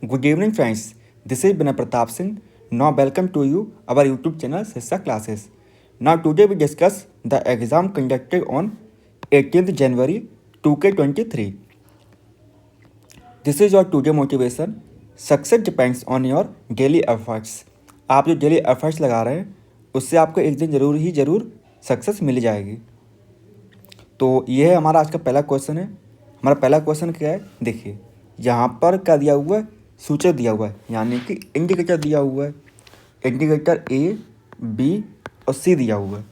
Good evening, friends. This is Binay Pratap Singh. Now, welcome to you our YouTube channel Sissa Classes. Now, today we discuss the exam conducted on 18th January 2K23. This is your today motivation. Success depends on your daily efforts. आप जो daily efforts लगा रहे हैं उससे आपको एक दिन ज़रूर सक्सेस मिल जाएगी। तो ये है हमारा आज का पहला क्वेश्चन है। हमारा पहला क्वेश्चन क्या है, देखिए यहाँ पर क्या दिया हुआ है, सूचक दिया हुआ है, यानी कि इंडिकेटर दिया हुआ है। इंडिकेटर ए, बी और सी दिया हुआ है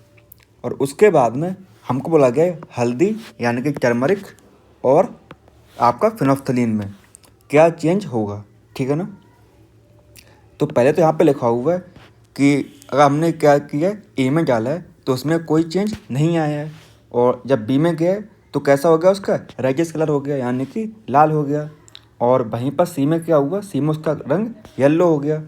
और उसके बाद में हमको बोला गया है हल्दी यानी कि टर्मरिक और आपका फिनोफ्थलीन में क्या चेंज होगा, ठीक है ना। तो पहले तो यहाँ पे लिखा हुआ है कि अगर हमने क्या किया है, ए में डाला है तो उसमें कोई चेंज नहीं आया है, और जब बी में गया तो कैसा हो गया, उसका रेडिश कलर हो गया यानी कि लाल हो गया, और वहीं पर सी में क्या हुआ, सी में उसका रंग येलो हो गया।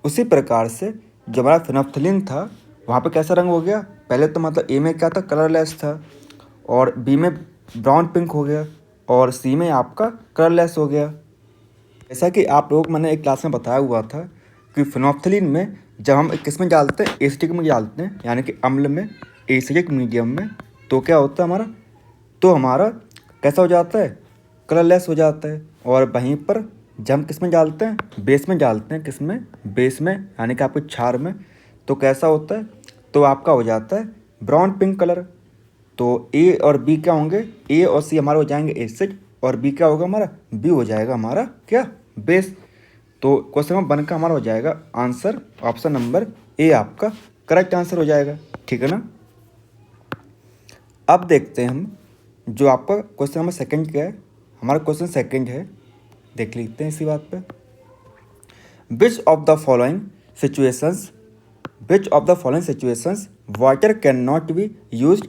उसी प्रकार से जो हमारा फिनोफ्थलीन था वहाँ पे कैसा रंग हो गया, पहले तो मतलब ए में क्या था, कलरलेस था, और बी में ब्राउन पिंक हो गया, और सी में आपका कलरलेस हो गया। जैसा कि आप लोग मैंने एक क्लास में बताया हुआ था कि फिनोफ्थलीन में जब हम किस में डालते हैं, एसिडिक में डालते हैं यानी कि अम्ल में, एसिडिक मीडियम में, तो क्या होता है हमारा, तो हमारा कैसा हो जाता है, कलरलेस हो जाता है। और वहीं पर जब हम किस में डालते हैं, बेस में डालते हैं, किस में, बेस में यानी कि आपको क्षार में, तो कैसा होता है, तो आपका हो जाता है ब्राउन पिंक कलर। तो ए और बी क्या होंगे, ए और सी हमारे हो जाएंगे एसिड, और बी क्या होगा हमारा, बी हो जाएगा हमारा क्या, बेस। तो क्वेश्चन नंबर 1 का हमारा हो जाएगा आंसर ऑप्शन नंबर ए आपका करेक्ट आंसर हो जाएगा, ठीक है ना। अब देखते हैं हम जो आपका क्वेश्चन नंबर 2 क्या है। हमारा क्वेश्चन 2 है, देख लेते हैं इसी बात पे। विच of the following situations water can not be used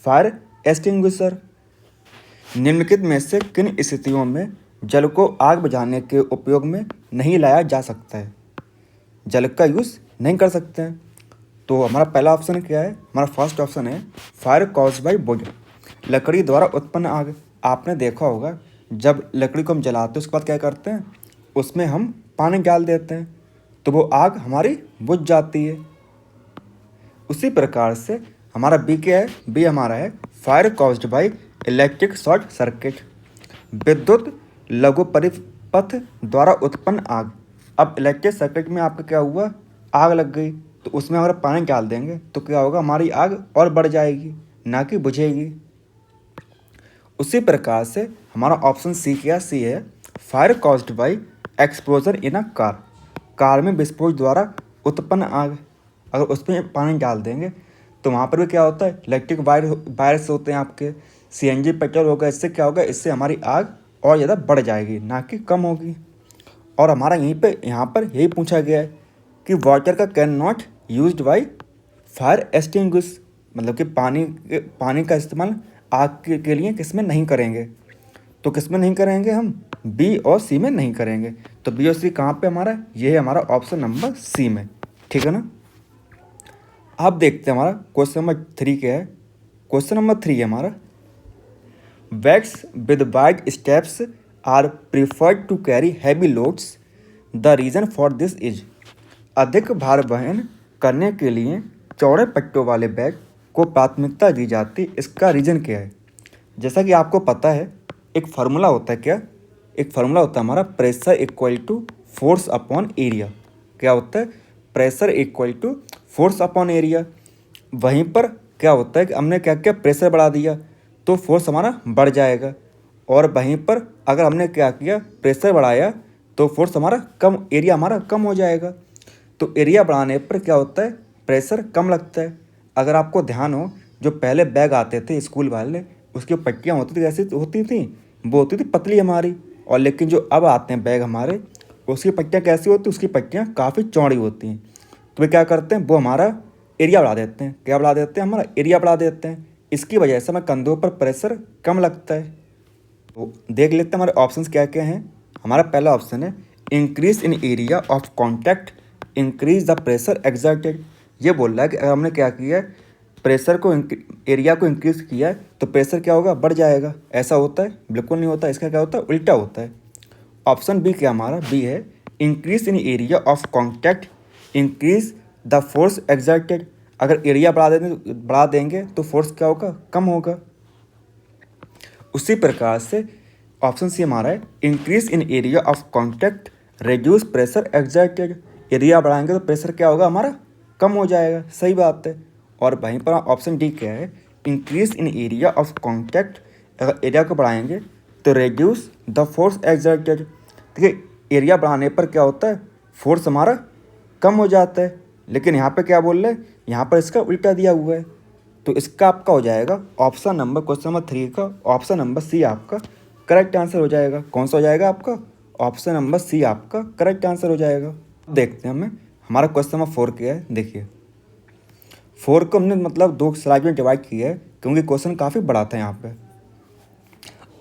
fire extinguisher. निम्नलिखित में से किन स्थितियों में जल को आग बुझाने के उपयोग में नहीं लाया जा सकता है, जल का यूज़ नहीं कर सकते हैं। तो हमारा पहला ऑप्शन क्या है, हमारा फर्स्ट ऑप्शन है फायर कॉज्ड बाय वुड, लकड़ी द्वारा उत्पन्न आग। आपने देखा होगा जब लकड़ी को हम जलाते हैं उसके बाद क्या करते हैं, उसमें हम पानी डाल देते हैं तो वो आग हमारी बुझ जाती है। उसी प्रकार से हमारा बी क्या है, बी हमारा है fire caused by electric short circuit, विद्युत लघु परिपथ द्वारा उत्पन्न आग। अब इलेक्ट्रिक सर्किट में आपका क्या हुआ, आग लग गई, तो उसमें हमारा पानी डाल देंगे तो क्या होगा, हमारी आग और बढ़ जाएगी ना कि बुझेगी। उसी प्रकार से हमारा ऑप्शन सी क्या, सी है fire caused by explosion in a car, car में विस्फोट द्वारा उत्पन्न आग। अगर उसमें पानी डाल देंगे तो वहाँ पर भी क्या होता है, इलेक्ट्रिक वायर्स होते हैं आपके, सीएनजी पेट्रोल होगा, इससे क्या होगा, इससे हमारी आग और ज़्यादा बढ़ जाएगी ना कि कम होगी। और हमारा यहाँ पर यही पूछा गया है कि वाटर का can not used by fire extinguish, मतलब कि पानी का इस्तेमाल आग के लिए किस में नहीं करेंगे, तो किस में नहीं करेंगे, हम बी और सी में नहीं करेंगे। तो बी और सी कहाँ पे हमारा, ये है हमारा ऑप्शन नंबर सी में, ठीक है ना। अब देखते हैं हमारा क्वेश्चन नंबर 3 क्या है। क्वेश्चन नंबर 3 है हमारा, bags with wide steps are preferred to carry heavy loads, the reason for this is. अधिक भार वहन करने के लिए चौड़े पट्टों वाले बैग को प्राथमिकता दी जाती, इसका रीज़न क्या है। जैसा कि आपको पता है एक फार्मूला होता है, क्या, एक फार्मूला होता है हमारा pressure equal to force upon area. क्या होता है, pressure equal to force upon area. वहीं पर क्या होता है कि हमने क्या किया, प्रेशर बढ़ा दिया तो फोर्स हमारा बढ़ जाएगा, और वहीं पर अगर हमने क्या किया, प्रेशर बढ़ाया तो फोर्स हमारा कम, एरिया हमारा कम हो जाएगा। तो एरिया बढ़ाने पर क्या होता है, प्रेशर कम लगता है। अगर आपको ध्यान हो, जो पहले बैग आते थे स्कूल वाले, उसकी पट्टियाँ होती थी, कैसी होती थी, वो होती थी पतली हमारी, और लेकिन जो अब आते हैं बैग हमारे, उसकी पट्टियाँ कैसी होती, उसकी पट्टियाँ काफ़ी चौड़ी होती हैं। तो वे क्या करते हैं, वो हमारा एरिया बढ़ा देते हैं, क्या बढ़ा देते हैं, हमारा एरिया बढ़ा देते हैं। इसकी वजह से हमें कंधों पर प्रेशर कम लगता है। तो देख लेते हैं हमारे ऑप्शंस क्या क्या हैं। हमारा पहला ऑप्शन है increase in area of contact increase the pressure exerted. ये बोल रहा है कि अगर हमने क्या किया है, प्रेशर को एरिया को इंक्रीज किया है तो प्रेशर क्या होगा, बढ़ जाएगा। ऐसा होता है, बिल्कुल नहीं होता, इसका क्या होता है, उल्टा होता है। ऑप्शन बी क्या हमारा, बी है increase in area of contact increase the force exerted. अगर एरिया बढ़ा देंगे तो फोर्स क्या होगा, कम होगा। उसी प्रकार से ऑप्शन सी हमारा है increase in area of contact reduce pressure exerted. Area बढ़ाएंगे तो प्रेशर क्या होगा हमारा, कम हो जाएगा। सही बात है। और वहीं पर ऑप्शन डी क्या है, increase in area of contact, अगर एरिया को बढ़ाएंगे तो रिड्यूस द फोर्स एक्सर्टेड। देखिए एरिया बढ़ाने पर क्या होता है, फोर्स हमारा कम हो जाता है। लेकिन यहाँ पे क्या बोल रहे हैं, यहाँ पर इसका उल्टा दिया हुआ है। तो इसका आपका हो जाएगा ऑप्शन नंबर, क्वेश्चन नंबर 3 का ऑप्शन नंबर सी आपका करेक्ट आंसर हो जाएगा। कौन सा हो जाएगा आपका, ऑप्शन नंबर सी आपका करेक्ट आंसर हो जाएगा। देखते हैं हमें हमारा क्वेश्चन नंबर 4 क्या है। देखिए 4 को हमने मतलब 2 स्लाइड में डिवाइड किया है क्योंकि क्वेश्चन काफ़ी बड़ा था यहाँ पे।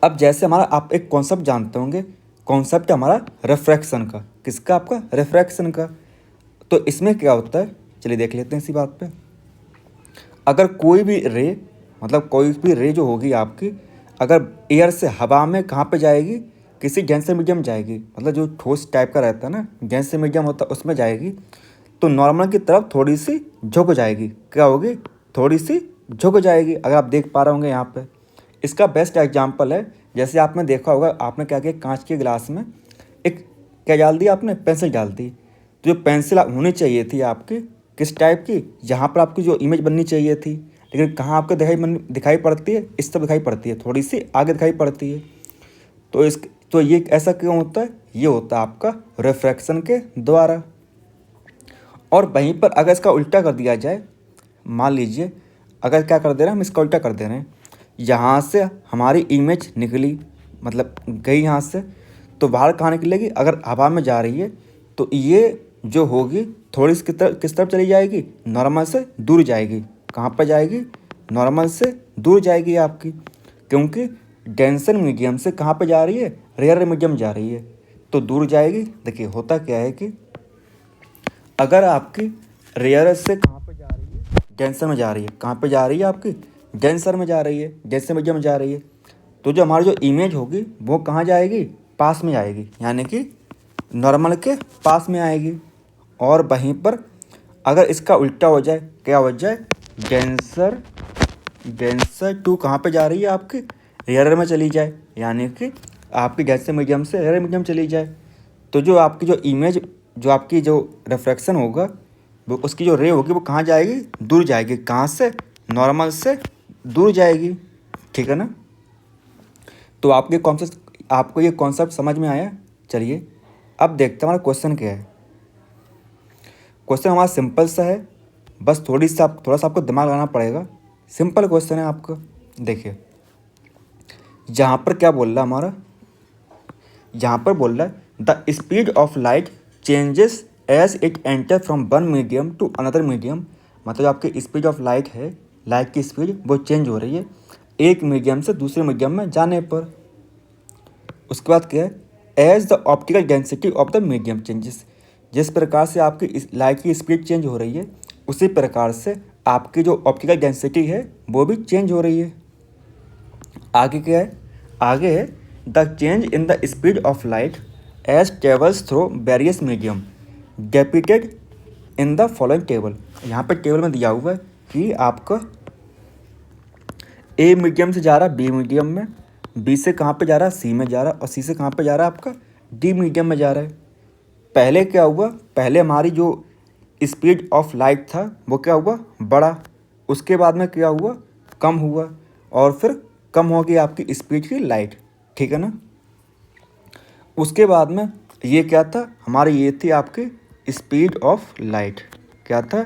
अब जैसे हमारा आप एक कॉन्सेप्ट जानते होंगे, कॉन्सेप्ट हमारा रिफ्रैक्शन का। किसका, आपका रिफ्रैक्शन का। तो इसमें क्या होता है, चलिए देख लेते हैं इसी बात पे। अगर कोई भी रे, मतलब कोई भी रे जो होगी आपकी, अगर एयर से हवा में कहाँ पे जाएगी, किसी डेंसर मीडियम जाएगी, मतलब जो ठोस टाइप का रहता है ना, डेंसर मीडियम होता है उसमें जाएगी, तो नॉर्मल की तरफ थोड़ी सी झुक जाएगी। क्या होगी, थोड़ी सी झुक जाएगी। अगर आप देख पा रहे होंगे यहाँ पे, इसका बेस्ट एग्जांपल है, जैसे आपने देखा होगा, आपने क्या किया, कांच के गिलास में एक क्या डाल दिया आपने, पेंसिल डाल दी। तो जो पेंसिल होनी चाहिए थी आपकी किस टाइप की, यहाँ पर आपकी जो इमेज बननी चाहिए थी, लेकिन कहाँ आपको दिखाई पड़ती है, इस तरफ दिखाई पड़ती है, थोड़ी सी आगे दिखाई पड़ती है। तो ये ऐसा क्यों होता है, ये होता है आपका रिफ्रैक्शन के द्वारा। और वहीं पर अगर इसका उल्टा कर दिया जाए, मान लीजिए अगर क्या कर दे रहे हैं हम, इसका उल्टा कर दे रहे हैं, यहाँ से हमारी इमेज निकली, मतलब गई यहाँ से, तो बाहर कहाँ निकलेगी, अगर हवा में जा रही है तो ये जो होगी थोड़ी सी किस तरफ चली जाएगी, नॉर्मल से दूर जाएगी। कहाँ पर जाएगी, नॉर्मल से दूर जाएगी आपकी, क्योंकि डेंसर मीडियम से कहाँ पे जा रही है, रेयर मीडियम जा रही है, तो दूर जाएगी। देखिए होता क्या है कि अगर आपकी रेयर से कहाँ पे जा रही है, डेंसर में जा रही है, कहाँ पे जा रही है आपकी, डेंसर में जा रही है, डेंसर मीडियम में जा रही है, तो जो हमारी जो इमेज होगी वो कहाँ जाएगी, पास में आएगी, यानी कि नॉर्मल के पास में आएगी। और वहीं पर अगर इसका उल्टा हो जाए, क्या हो जाए, डेंसर टू कहाँ पे जा रही है आपकी, रेयर में चली जाए, यानी कि आपकी डेंसर मीडियम से रेयर मीडियम चली जाए, तो जो आपकी जो इमेज, जो आपकी जो रिफ्रैक्शन होगा, वो उसकी जो रे होगी वो कहाँ जाएगी, दूर जाएगी। कहाँ से, नॉर्मल से दूर जाएगी। ठीक है ना। तो आपको ये कॉन्सेप्ट समझ में आया। चलिए अब देखते हैं हमारा क्वेश्चन क्या है। क्वेश्चन हमारा सिंपल सा है, बस थोड़ा सा आपको दिमाग लगाना पड़ेगा। सिंपल क्वेश्चन है आपका। देखिए यहाँ पर क्या बोल रहा है हमारा, यहाँ पर बोल रहा है the speed of light changes as it enter from one medium to another medium. मतलब आपकी स्पीड ऑफ लाइट है, लाइट की स्पीड वो चेंज हो रही है एक मीडियम से दूसरे मीडियम में जाने पर। उसके बाद क्या है, as the optical density of the medium changes. जिस प्रकार से आपकी लाइट की स्पीड चेंज हो रही है, उसी प्रकार से आपकी जो ऑप्टिकल डेंसिटी है वो भी चेंज हो रही है। आगे क्या है, आगे है the change in the speed of light as travels through various medium depicted in the following table. यहाँ पर टेबल में दिया हुआ है कि आपका ए मीडियम से जा रहा है बी मीडियम में, बी से कहाँ पे जा रहा है, सी में जा रहा है, और सी से कहाँ पे जा रहा है आपका, डी मीडियम में जा रहा है। पहले क्या हुआ, पहले हमारी जो स्पीड ऑफ लाइट था वो क्या हुआ, बढ़ा। उसके बाद में क्या हुआ, कम हुआ, और फिर कम हो गई आपकी स्पीड की लाइट। ठीक है ना। उसके बाद में ये क्या था हमारी, ये थी आपकी स्पीड ऑफ लाइट। क्या था,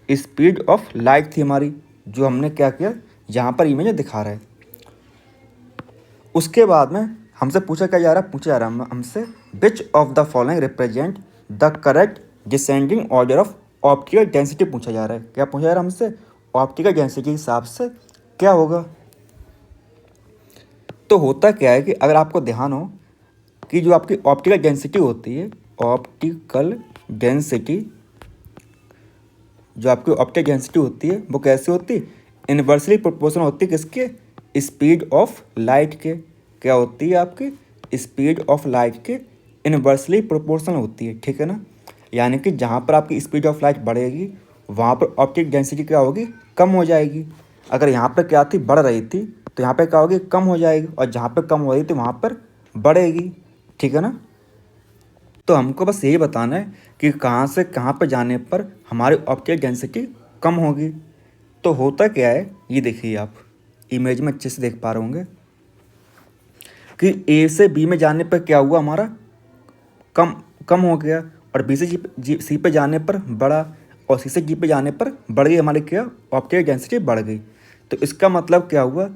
स्पीड ऑफ लाइट थी हमारी, जो हमने क्या किया, यहाँ पर इमेज दिखा रहा है। उसके बाद में हमसे पूछा क्या जा रहा है, पूछा जा रहा है हमसे विच of the following represent the correct descending order of optical density पूछा जा रहा है। क्या पूछा जा रहा है हमसे, ऑप्टिकल डेंसिटी के हिसाब से क्या होगा। तो होता क्या है कि अगर आपको ध्यान हो कि जो आपकी ऑप्टिकल डेंसिटी होती है, ऑप्टिकल डेंसिटी, जो आपकी ऑप्टिकल डेंसिटी होती है वो कैसे होती है, इन्वर्सली प्रोपोर्शनल होती है किसके, स्पीड ऑफ लाइट के। क्या होती है आपकी, स्पीड ऑफ लाइट के इनवर्सली प्रोपोर्शनल होती है, ठीक है ना। यानी कि जहाँ पर आपकी स्पीड ऑफ लाइट बढ़ेगी वहाँ पर ऑप्टिक डेंसिटी क्या होगी, कम हो जाएगी। अगर यहाँ पर क्या थी, बढ़ रही थी, तो यहाँ पर क्या होगी, कम हो जाएगी, और जहाँ पर कम हो रही थी वहाँ पर बढ़ेगी, ठीक है ना। तो हमको बस यही बताना है कि कहाँ से कहाँ पर जाने पर हमारी ऑप्टिक डेंसिटी कम होगी। तो होता क्या है, ये देखिए आप इमेज में अच्छे से देख पा रहे होंगे कि ए से बी में जाने पर क्या हुआ, हमारा कम कम हो गया, और बी से सी पे जाने पर बढ़ा, और सी से जी पे जाने पर बढ़ गई, हमारी क्या ऑप्टिक डेंसिटी बढ़ गई। तो इसका मतलब क्या हुआ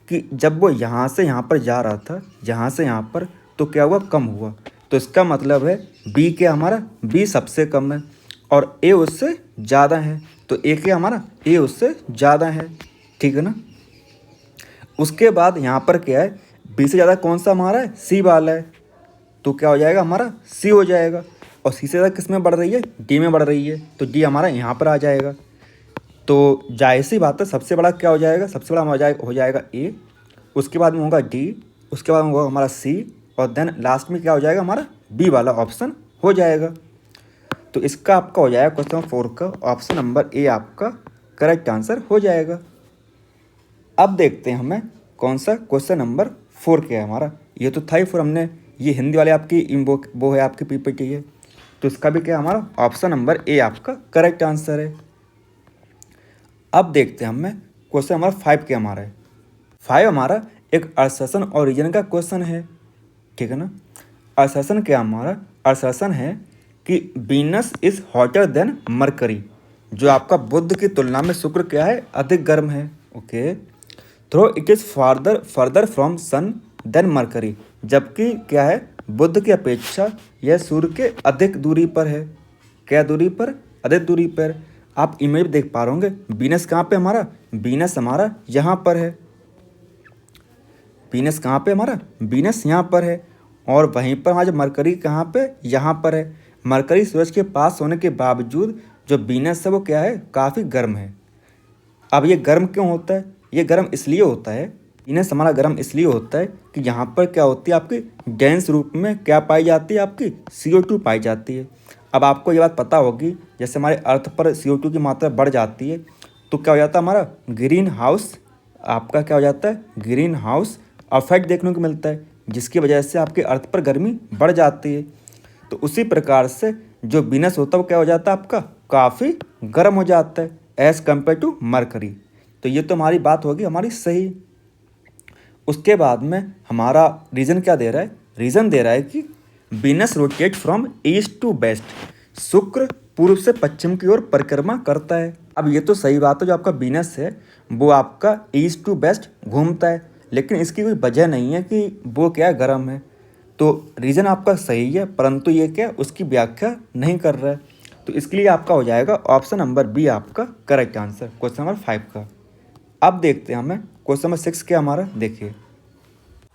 कि जब वो यहाँ से यहाँ पर जा रहा था, यहाँ से यहाँ पर, तो क्या हुआ, कम हुआ। तो इसका मतलब है बी क्या, हमारा बी सबसे कम है और ए उससे ज़्यादा है। तो ए क्या, हमारा ए उससे ज़्यादा है, ठीक है ना। उसके बाद यहाँ पर क्या है, बी से ज़्यादा कौन सा हमारा है, सी वाला है, तो क्या हो जाएगा, हमारा सी हो जाएगा। और सी से ज़्यादा किस में बढ़ रही है, डी में बढ़ रही है, तो डी हमारा यहाँ पर आ जाएगा। तो जाहिर सी बात है सबसे बड़ा क्या हो जाएगा, सबसे बड़ा हो जाएगा ए, उसके बाद में होगा डी, उसके बाद में होगा हमारा सी, और देन लास्ट में क्या हो जाएगा, हमारा बी वाला ऑप्शन हो जाएगा। तो इसका आपका हो जाएगा क्वेश्चन 4 का ऑप्शन नंबर ए आपका करेक्ट आंसर हो जाएगा। अब देखते हैं हमें कौन सा क्वेश्चन नंबर 4 क्या है हमारा। ये तो था ही 4, हमने ये हिंदी वाले आपकी वो है आपकी पीपीटी है, तो इसका भी क्या है, हमारा ऑप्शन नंबर ए आपका करेक्ट आंसर है। अब देखते हैं हमें क्वेश्चन नंबर 5 क्या हमारा है। 5 हमारा एक असर्शन और रीजन का क्वेश्चन है, ठीक है ना। असर्शन क्या हमारा, असर्शन है कि Venus is hotter then mercury, जो आपका बुध की तुलना में शुक्र क्या है, अधिक गर्म है, okay. Though it is farther from sun than Mercury, जबकि क्या है, बुध की अपेक्षा यह सूर्य के अधिक दूरी पर है। क्या दूरी पर, अधिक दूरी पर। आप इमेज देख पा रहे होंगे, वीनस कहाँ पे हमारा, वीनस हमारा यहाँ पर है, वीनस कहाँ पे हमारा, वीनस यहाँ पर है, और वहीं पर हमारा मरकरी कहाँ पे, यहाँ पर है। मरकरी सूरज के पास होने के बावजूद जो वीनस है वो क्या है, काफ़ी गर्म है। अब ये गर्म क्यों होता है, ये गर्म इसलिए होता है, वीनस हमारा गर्म इसलिए होता है कि यहाँ पर क्या होती है, आपकी गैस रूप में क्या पाई जाती है, आपकी CO2 पाई जाती है। अब आपको ये बात पता होगी, जैसे हमारे अर्थ पर CO2 की मात्रा बढ़ जाती है तो क्या हो जाता है, हमारा ग्रीन हाउस, आपका क्या हो जाता है, ग्रीन हाउस इफेक्ट देखने को मिलता है, जिसकी वजह से आपके अर्थ पर गर्मी बढ़ जाती है। तो उसी प्रकार से जो वीनस होता है वो क्या हो जाता है, आपका काफ़ी गर्म हो जाता है एज़ कम्पेयर टू मरकरी। तो ये तो हमारी बात होगी हमारी सही। उसके बाद में हमारा रीज़न क्या दे रहा है, रीज़न दे रहा है कि Venus rotate from east to west, शुक्र पूर्व से पश्चिम की ओर परिक्रमा करता है। अब ये तो सही बात है, जो आपका वीनस है वो आपका ईस्ट टू वेस्ट घूमता है, लेकिन इसकी कोई वजह नहीं है कि वो क्या गर्म है। तो रीज़न आपका सही है, परंतु ये क्या उसकी व्याख्या नहीं कर रहा है। तो इसके लिए आपका हो जाएगा ऑप्शन नंबर बी आपका करेक्ट आंसर क्वेश्चन नंबर 5 का। अब देखते हैं हमें क्वेश्चन नंबर 6 क्या हमारा, देखिए।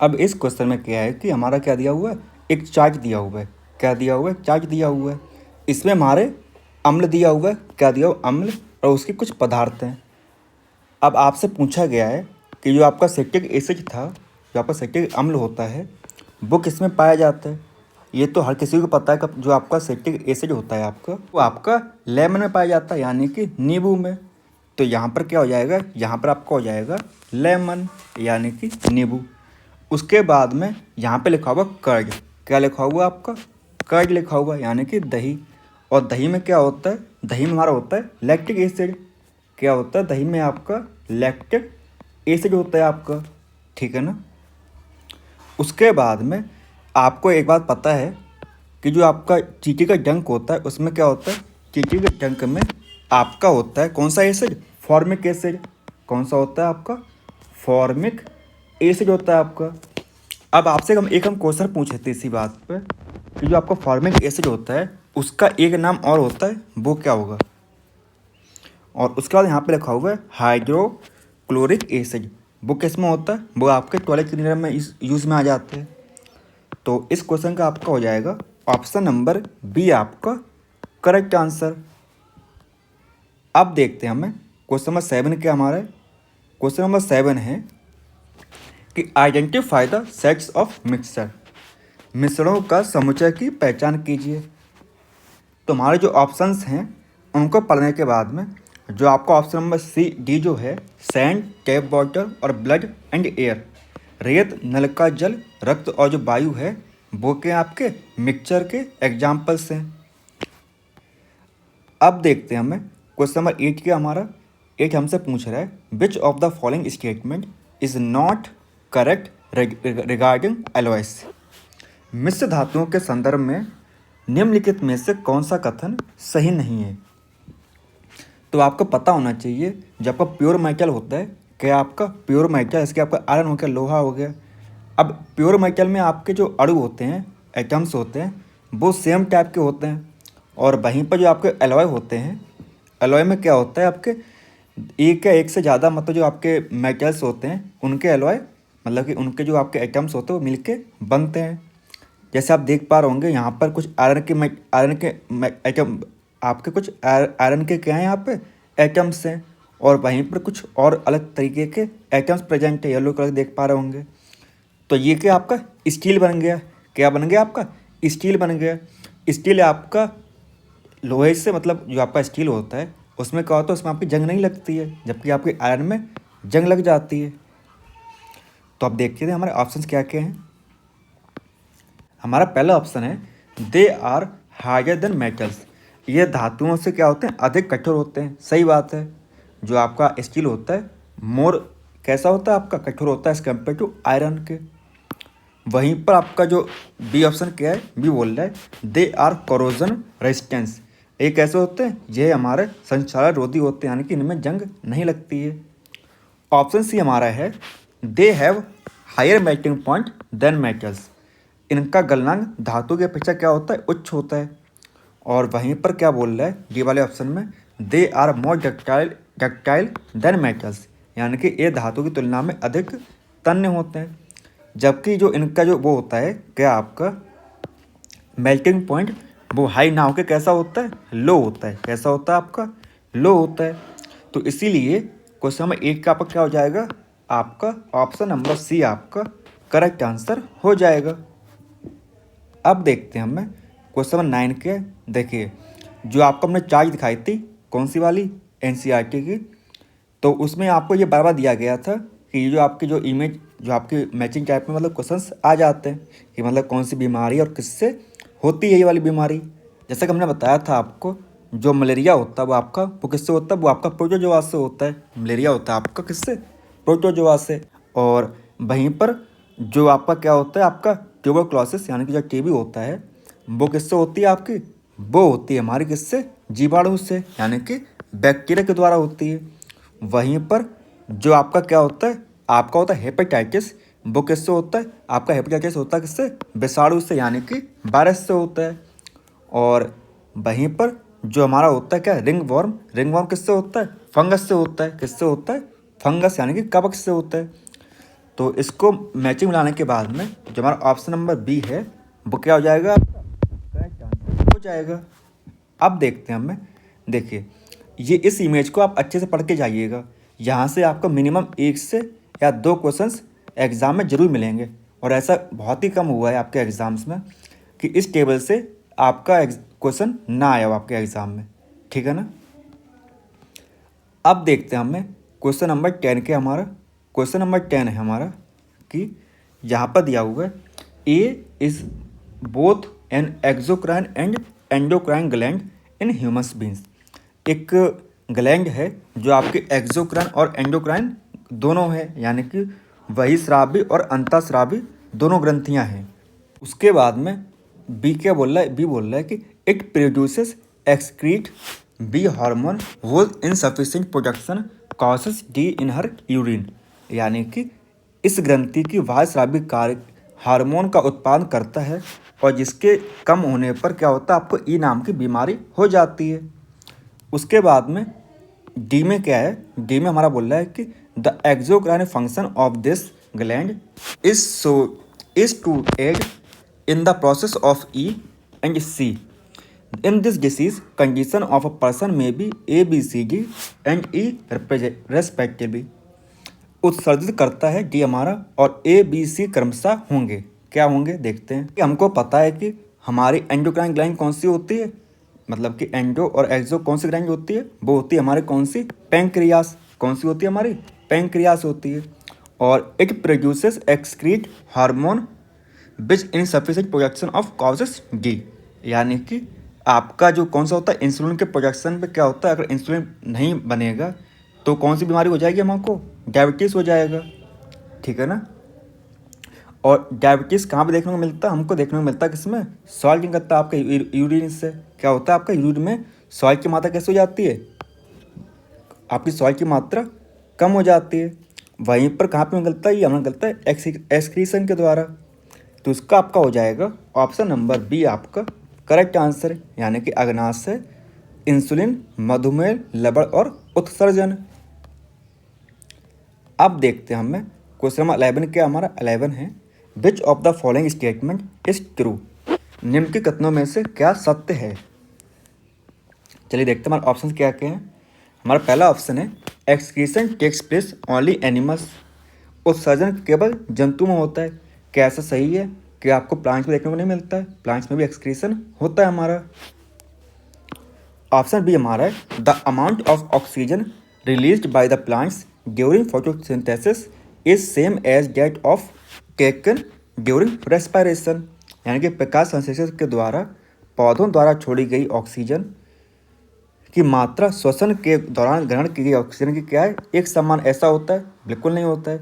अब इस क्वेश्चन में क्या है कि हमारा क्या दिया हुआ है, एक चार्ट दिया हुआ है। क्या दिया हुआ है, चार्ट दिया हुआ है। इसमें हमारे अम्ल दिया हुआ है, क्या दिया हुआ, अम्ल, और उसके कुछ पदार्थ हैं। अब आपसे पूछा गया है कि जो आपका सिट्रिक एसिड था, जो आपका सिट्रिक अम्ल होता है वो किस में पाया जाता है। ये तो हर किसी को पता है कि जो आपका सिट्रिक एसिड होता है आपका, वो आपका लेमन में पाया जाता है, यानी कि नींबू में। तो यहाँ पर क्या हो जाएगा, यहाँ पर आपका हो जाएगा लेमन, यानी कि नींबू। उसके बाद में यहाँ पे लिखा हुआ कर्ड, क्या लिखा हुआ आपका, कर्ड लिखा हुआ, यानी कि दही। और दही में क्या होता है, दही में हमारा होता है लैक्टिक एसिड। क्या होता है, दही में आपका लैक्टिक एसिड होता है आपका, ठीक है ना। उसके बाद में आपको एक बात पता है कि जो आपका चींटी का डंक होता है उसमें क्या होता है, चींटी के डंक में आपका होता है कौन सा एसिड, फॉर्मिक एसिड। कौन सा होता है आपका, फॉर्मिक एसिड होता है आपका। अब आपसे हम क्वेश्चन पूछे थे इसी बात पे कि जो आपका फॉर्मिक एसिड होता है उसका एक नाम और होता है, वो क्या होगा। और उसके बाद यहाँ पे लिखा हुआ है हाइड्रोक्लोरिक एसिड, वो किस में होता है, वो आपके टॉयलेट क्लीनर में यूज़ में आ जाते हैं। तो इस क्वेश्चन का आपका हो जाएगा ऑप्शन नंबर बी आपका करेक्ट आंसर। अब देखते हैं हमें क्वेश्चन नंबर 7 क्या हमारा है। क्वेश्चन नंबर 7 है कि identify the sets of mixture, मिश्रणों का समुच्चय की पहचान कीजिए। तो हमारे जो ऑप्शंस हैं उनको पढ़ने के बाद में जो आपका ऑप्शन नंबर सी डी जो है, सैंड, टैप वाटर और ब्लड एंड एयर, रेत, नल का जल, रक्त और जो वायु है, वो के आपके मिक्सचर के एग्जाम्पल्स हैं। अब देखते हैं हमें क्वेश्चन नंबर 8 के हमारा 8 हमसे पूछ रहा है which of the following statement is not correct regarding alloys. मिश्र धातुओं के संदर्भ में निम्नलिखित में से कौन सा कथन सही नहीं है। तो आपको पता होना चाहिए जब आपका प्योर मेटल होता है, क्या आपका प्योर मेटल इसके आपका आयरन हो गया, लोहा हो गया। अब प्योर मेटल में आपके जो अणु होते हैं, एटम्स होते हैं, वो सेम टाइप के होते हैं। और वहीं पर जो आपके एलॉय होते हैं, एलॉय में क्या होता है आपके एक या एक से ज़्यादा मतलब जो आपके मेटल्स होते हैं उनके एलॉय मतलब कि उनके जो आपके एटम्स होते हैं वो मिलके बनते हैं। जैसे आप देख पा रहे होंगे यहाँ पर कुछ आयरन के एटम आपके कुछ आयरन के क्या हैं यहाँ पे एटम्स हैं, और वहीं पर कुछ और अलग तरीके के एटम्स प्रेजेंट है, येलो कलर देख पा रहे होंगे। तो ये क्या आपका स्टील बन गया, क्या बन गया आपका स्टील बन गया। स्टील आपका लोहे से मतलब जो आपका स्टील होता है उसमें क्या होता है, उसमें आपकी जंग नहीं लगती है, जबकि आपके आयरन में जंग लग जाती है। तो आप देखते थे हमारे ऑप्शंस क्या क्या हैं। हमारा पहला ऑप्शन है they are harder than metals. ये धातुओं से क्या होते हैं, अधिक कठोर होते हैं। सही बात है। जो आपका स्टील होता है मोर कैसा होता है, आपका कठोर होता है एज कम्पेयर टू आयरन के। वहीं पर आपका जो बी ऑप्शन क्या है, बी बोल रहा है दे आर कोरोजन रेजिस्टेंस। ये कैसे होते हैं, ये हमारे संक्षारण रोधी होते हैं, यानी कि इनमें जंग नहीं लगती है। ऑप्शन सी हमारा है they have higher melting point than metals. इनका गलनांक धातु के अपेक्षा क्या होता है, उच्च होता है। और वहीं पर क्या बोल रहा है डी वाले ऑप्शन में they are more ductile than metals, यानी कि ये धातु की तुलना में अधिक तन्य होते हैं। जबकि जो इनका जो वो होता है क्या आपका मेल्टिंग पॉइंट वो हाई ना होकर कैसा होता है, लो होता है। कैसा होता है आपका, लो होता है। तो इसीलिए क्वेश्चन नंबर 8 का आपका क्या हो जाएगा, आपका ऑप्शन नंबर सी आपका करेक्ट आंसर हो जाएगा। अब देखते हैं हमें क्वेश्चन नंबर 9 के। देखिए जो आपको हमने चार्ज दिखाई थी, कौन सी वाली, एनसीईआरटी की, तो उसमें आपको ये बार बार दिया गया था कि ये जो आपकी जो इमेज जो आपकी मैचिंग टाइप में मतलब क्वेश्चंस आ जाते हैं कि मतलब कौन सी बीमारी और किससे होती है ये वाली बीमारी। जैसा कि हमने बताया था आपको, जो मलेरिया होता है वो आपका वो किससे होता है, वो आपका प्रोटोजोआ से होता है। मलेरिया होता है आपका किससे, प्रोटोजोआ से। और वहीं पर जो आपका क्या होता है, आपका ट्यूबरक्लोसिस यानी कि जो टीबी होता है वो किससे होती है आपकी, वो होती है हमारी किससे, जीवाणु से, यानी कि बैक्टीरिया के द्वारा होती है। वहीं पर जो आपका क्या होता है, आपका होता है हेपेटाइटिस, वो किससे होता है, आपका हेपेटाइटिस होता है किससे, विषाणु से, यानी कि वायरस से होता है। और वहीं पर जो हमारा होता है क्या, रिंग वर्म किससे होता है, फंगस से होता है। किससे होता है, फंगस यानी कि कवक से होता है। तो इसको मैचिंग मिलाने के बाद में जो हमारा ऑप्शन नंबर बी है वो क्या हो जाएगा, आपका करेक्ट आंसर हो जाएगा। अब देखते हैं हमें, देखिए ये इस इमेज को आप अच्छे से पढ़ के जाइएगा। यहाँ से आपको मिनिमम 1 से या 2 क्वेश्चंस एग्ज़ाम में ज़रूर मिलेंगे, और ऐसा बहुत ही कम हुआ है आपके एग्ज़ाम्स में कि इस टेबल से आपका क्वेश्चन ना आया हो आपके एग्ज़ाम में, ठीक है ना। अब देखते हैं हमें क्वेश्चन नंबर 10 के। हमारा क्वेश्चन नंबर 10 है हमारा कि यहाँ पर दिया हुआ है A is both an exocrine and endocrine gland in human beings. एक ग्लैंड है जो आपके एक्सोक्राइन और एंडोक्राइन दोनों है, यानी कि वही स्रावी और अंतःस्रावी दोनों ग्रंथियां हैं। उसके बाद में बी क्या बोल रहा है, बी बोल रहा है कि it produces excrete B hormone was insufficient production causes D in her urine, यानी कि इस ग्रंथि की वायस्रावी कार्य हार्मोन का उत्पादन करता है, और जिसके कम होने पर क्या होता है, आपको ई नाम की बीमारी हो जाती है। उसके बाद में डी में क्या है, डी में हमारा बोल रहा है कि the exocrine function of this gland is to aid in the process of E and C. In this disease condition of a person में B A B C D and E respectively. उत्सर्जित करता है D हमारा, और ए B सी क्रमशः होंगे। क्या होंगे देखते हैं। कि हमको पता है कि हमारी एंडोक्राइन ग्लैंड कौन सी होती है, मतलब कि एंडो और एक्सो कौन सी ग्लैंड होती है, वो होती है हमारी कौन सी, पैंक्रियास। कौन सी होती है हमारी, पैंक्रियास होती है। और it produces excrete hormone which insufficient production of causes D, यानी कि आपका जो कौन सा होता है, इंसुलिन के प्रोडक्शन पे क्या होता है, अगर इंसुलिन नहीं बनेगा तो कौन सी बीमारी हो जाएगी हमको, डायबिटीज़ हो जाएगा, ठीक है ना। और डायबिटीज़ कहाँ पे देखने को मिलता है, हमको देखने को मिलता है किसमें, सॉल्ट की करता है आपका यूरिन से। क्या होता है आपका यूरिन में सॉल्ट की मात्रा कैसे हो जाती है, आपकी सॉल्ट की मात्रा कम हो जाती है। वहीं पर कहाँ पे निकलता है, ये हमें निकलता है एक्सक्रीशन के द्वारा। तो इसका आपका हो जाएगा ऑप्शन नंबर बी आपका करेक्ट आंसर, यानी कि अग्नाशय, इंसुलिन, मधुमेह, लबड़ और उत्सर्जन। अब देखते हैं हमें क्वेश्चन नंबर 11 क्या हमारा 11 है, which of the following statement is true, निम्न के कथनों में से क्या सत्य है। चलिए देखते हैं हमारे ऑप्शन क्या क्या हैं। हमारा पहला ऑप्शन है excretion takes place only animals, उत्सर्जन केवल जंतु में होता है। क्या ऐसा सही है कि आपको प्लांट्स में देखने को नहीं मिलता है, प्लांट्स में भी एक्सक्रीशन होता है हमारा। ऑप्शन बी हमारा है the amount of oxygen released by the plants during photosynthesis is same as that of taken during respiration, यानी कि प्रकाश संश्लेषण के द्वारा पौधों द्वारा छोड़ी गई ऑक्सीजन की मात्रा श्वसन के दौरान ग्रहण की गई ऑक्सीजन की क्या है, एक समान ऐसा होता है, बिल्कुल नहीं होता है,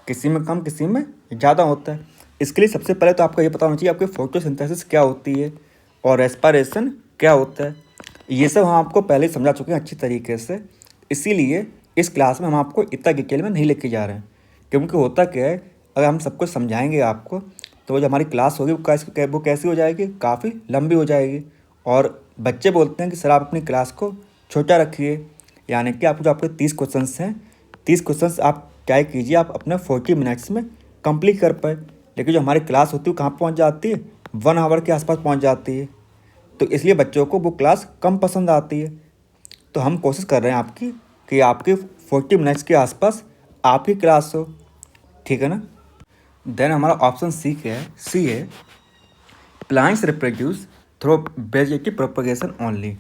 किसी में कम किसी में ज़्यादा होता है। इसके लिए सबसे पहले तो आपको ये पता होना चाहिए आपकी फोटोसिंथेसिस क्या होती है और रेस्पिरेशन क्या होता है। ये सब हम आपको पहले ही समझा चुके हैं अच्छी तरीके से, इसीलिए इस क्लास में हम आपको इतना डिटेल में नहीं लेके जा रहे हैं, क्योंकि होता क्या है अगर हम सब कुछ समझाएंगे आपको तो जो हमारी क्लास होगी वो कैसी हो जाएगी, काफ़ी लंबी हो जाएगी। और बच्चे बोलते हैं कि सर आप अपनी क्लास को छोटा रखिए, यानी कि आपको जो आपके 30 क्वेश्चंस हैं, 30 क्वेश्चंस आप ट्राई कीजिए आप अपने 40 मिनट्स में कंप्लीट कर पाए। लेकिन जो हमारी क्लास होती है वो कहाँ पहुँच जाती है, 1 आवर के आसपास पहुँच जाती है, तो इसलिए बच्चों को वो क्लास कम पसंद आती है। तो हम कोशिश कर रहे हैं आपकी कि आपके 40 मिनट्स के आसपास आपकी क्लास हो, ठीक है ना। देन हमारा ऑप्शन सी क्या है, सी है plants reproduce through vegetative propagation only,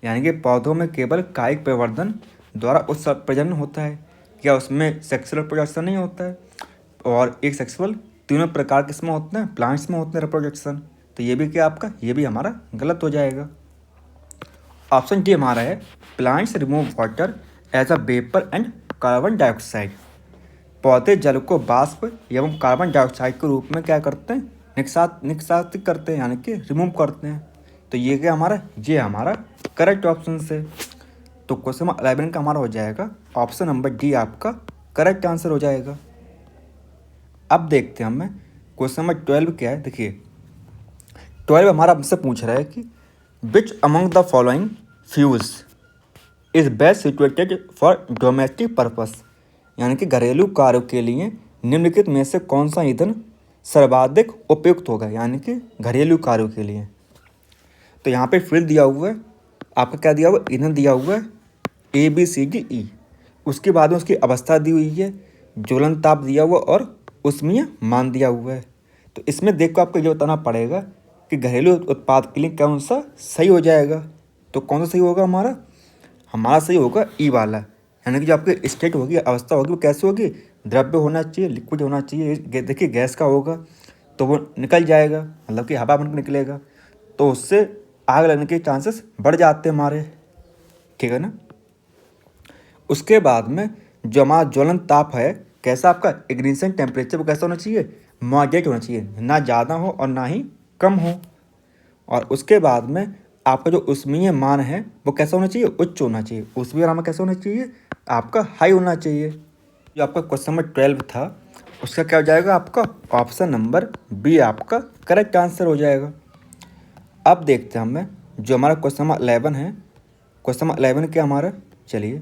यानी कि पौधों में केवल कायिक प्रवर्धन द्वारा उत्सर्जन होता है। क्या उसमें सेक्सुअल रिप्रोडक्शन नहीं होता है, और एक सेक्सुअल तीनों प्रकार किसमें होते हैं, प्लांट्स में होते हैं रिप्रोडक्शन। तो ये भी क्या आपका, ये भी हमारा गलत हो जाएगा। ऑप्शन डी हमारा है plants remove water as a vapour and carbon dioxide, पौधे जल को वाष्प एवं कार्बन डाइऑक्साइड के रूप में क्या करते हैं, निष्कासित करते हैं, यानी कि रिमूव करते हैं। तो ये क्या हमारा, ये हमारा करेक्ट ऑप्शन से। तो क्वेश्चन नंबर 11 का हमारा हो जाएगा ऑप्शन नंबर डी आपका करेक्ट आंसर हो जाएगा। अब देखते हैं हमें क्वेश्चन नंबर 12 क्या है। देखिए 12 हमारा हमसे पूछ रहा है कि which among the following fuels is best situated for domestic purpose, यानी कि घरेलू कार्यों के लिए निम्नलिखित में से कौन सा ईंधन सर्वाधिक उपयुक्त होगा, यानी कि घरेलू कार्यों के लिए। तो यहाँ पे फ्यूल दिया हुआ है आपका, क्या दिया हुआ है, ईंधन दिया हुआ है ABCDE, उसके बाद में उसकी अवस्था दी हुई है, ज्वलन ताप दिया हुआ और उष्मीय मान दिया हुआ है। तो इसमें देख को आपको ये बताना पड़ेगा कि घरेलू उत्पाद के लिए कौन सा सही हो जाएगा। तो कौन सा सही होगा हमारा सही होगा ई वाला, यानी कि जो आपकी स्टेट होगी, अवस्था होगी, वो कैसे होगी, द्रव्य होना चाहिए, लिक्विड होना चाहिए। देखिए गैस का होगा तो वो निकल जाएगा, मतलब कि हवा बन के निकलेगा, तो उससे आग लगने के चांसेस बढ़ जाते हैं हमारे, ठीक है ना। उसके बाद में जो हमारा ज्वलन ताप है, कैसा आपका इग्निशन टेम्परेचर वो कैसा होना चाहिए, मॉडरेट होना चाहिए, ना ज़्यादा हो और ना ही कम हो। और उसके बाद में आपका जो उष्मीय मान है वो कैसा होना चाहिए, उच्च होना चाहिए। उष्मीय मान कैसा होना चाहिए, आपका हाई होना चाहिए। जो आपका क्वेश्चन नंबर 12 था उसका क्या हो जाएगा, आपका ऑप्शन नंबर बी आपका करेक्ट आंसर हो जाएगा। अब देखते हैं हमें जो हमारा क्वेश्चन नंबर 11 है, क्वेश्चन नंबर 11 क्या हमारा, चलिए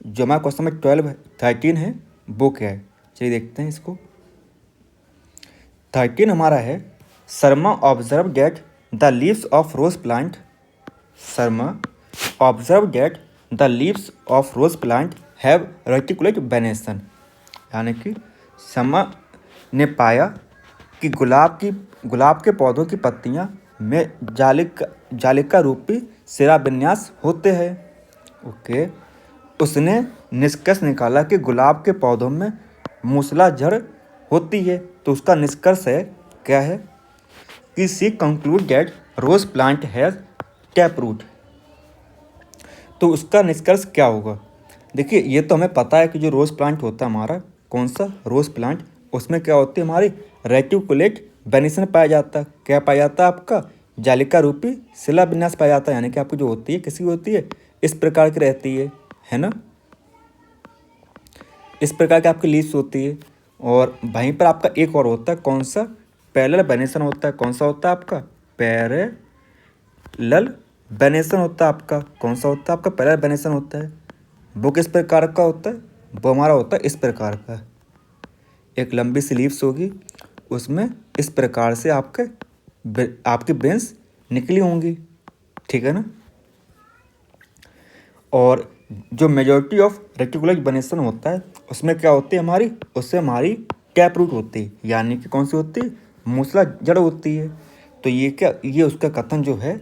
जो हमारा क्वेश्चन नंबर 13 है वो क्या है, चलिए देखते हैं इसको। 13 हमारा है Sharma observe that the leaves of rose plant, Sharma observe that the leaves of rose plant have reticulate venation, यानी कि शर्मा ने पाया कि गुलाब के पौधों की पत्तियां में जालिका रूपी शिराविन्यास होते हैं। ओके, उसने निष्कर्ष निकाला कि गुलाब के पौधों में मूसलाधार होती है। तो उसका निष्कर्ष है क्या है कि C conclude that rose plant has tap root. तो उसका निष्कर्ष क्या होगा? देखिए, ये तो हमें पता है कि जो रोज़ प्लांट होता है हमारा, कौन सा रोज़ प्लांट, उसमें क्या होती है हमारी रेटिकुलेट वेनिसन पाया जाता है। क्या पाया जाता है आपका? जालिका रूपी शिलाविन्यास पाया जाता है, यानी कि आपकी जो होती है किसी होती है इस प्रकार की रहती है ना, इस प्रकार की आपकी लीव्स होती है। और वहीं पर आपका एक और होता है, कौन सा? पैरेलल वेनिसन होता है। कौन सा होता है आपका? पैरेलल वेनेसन होता है आपका। कौन सा होता है आपका? पैरेलल वेनेसन होता है। वो किस प्रकार का होता है? वो हमारा होता है इस प्रकार का, एक लंबी सी लीव्स होगी, उसमें इस प्रकार से आपकी बेंस निकली होंगी, ठीक है ना। और जो मेजॉरिटी ऑफ रेटिकुलर वेनेसन होता है उसमें क्या होती है हमारी? उससे हमारी टैप रूट होती है, यानी कि कौन सी होती है? मूसला जड़ होती है। तो ये उसका कथन जो है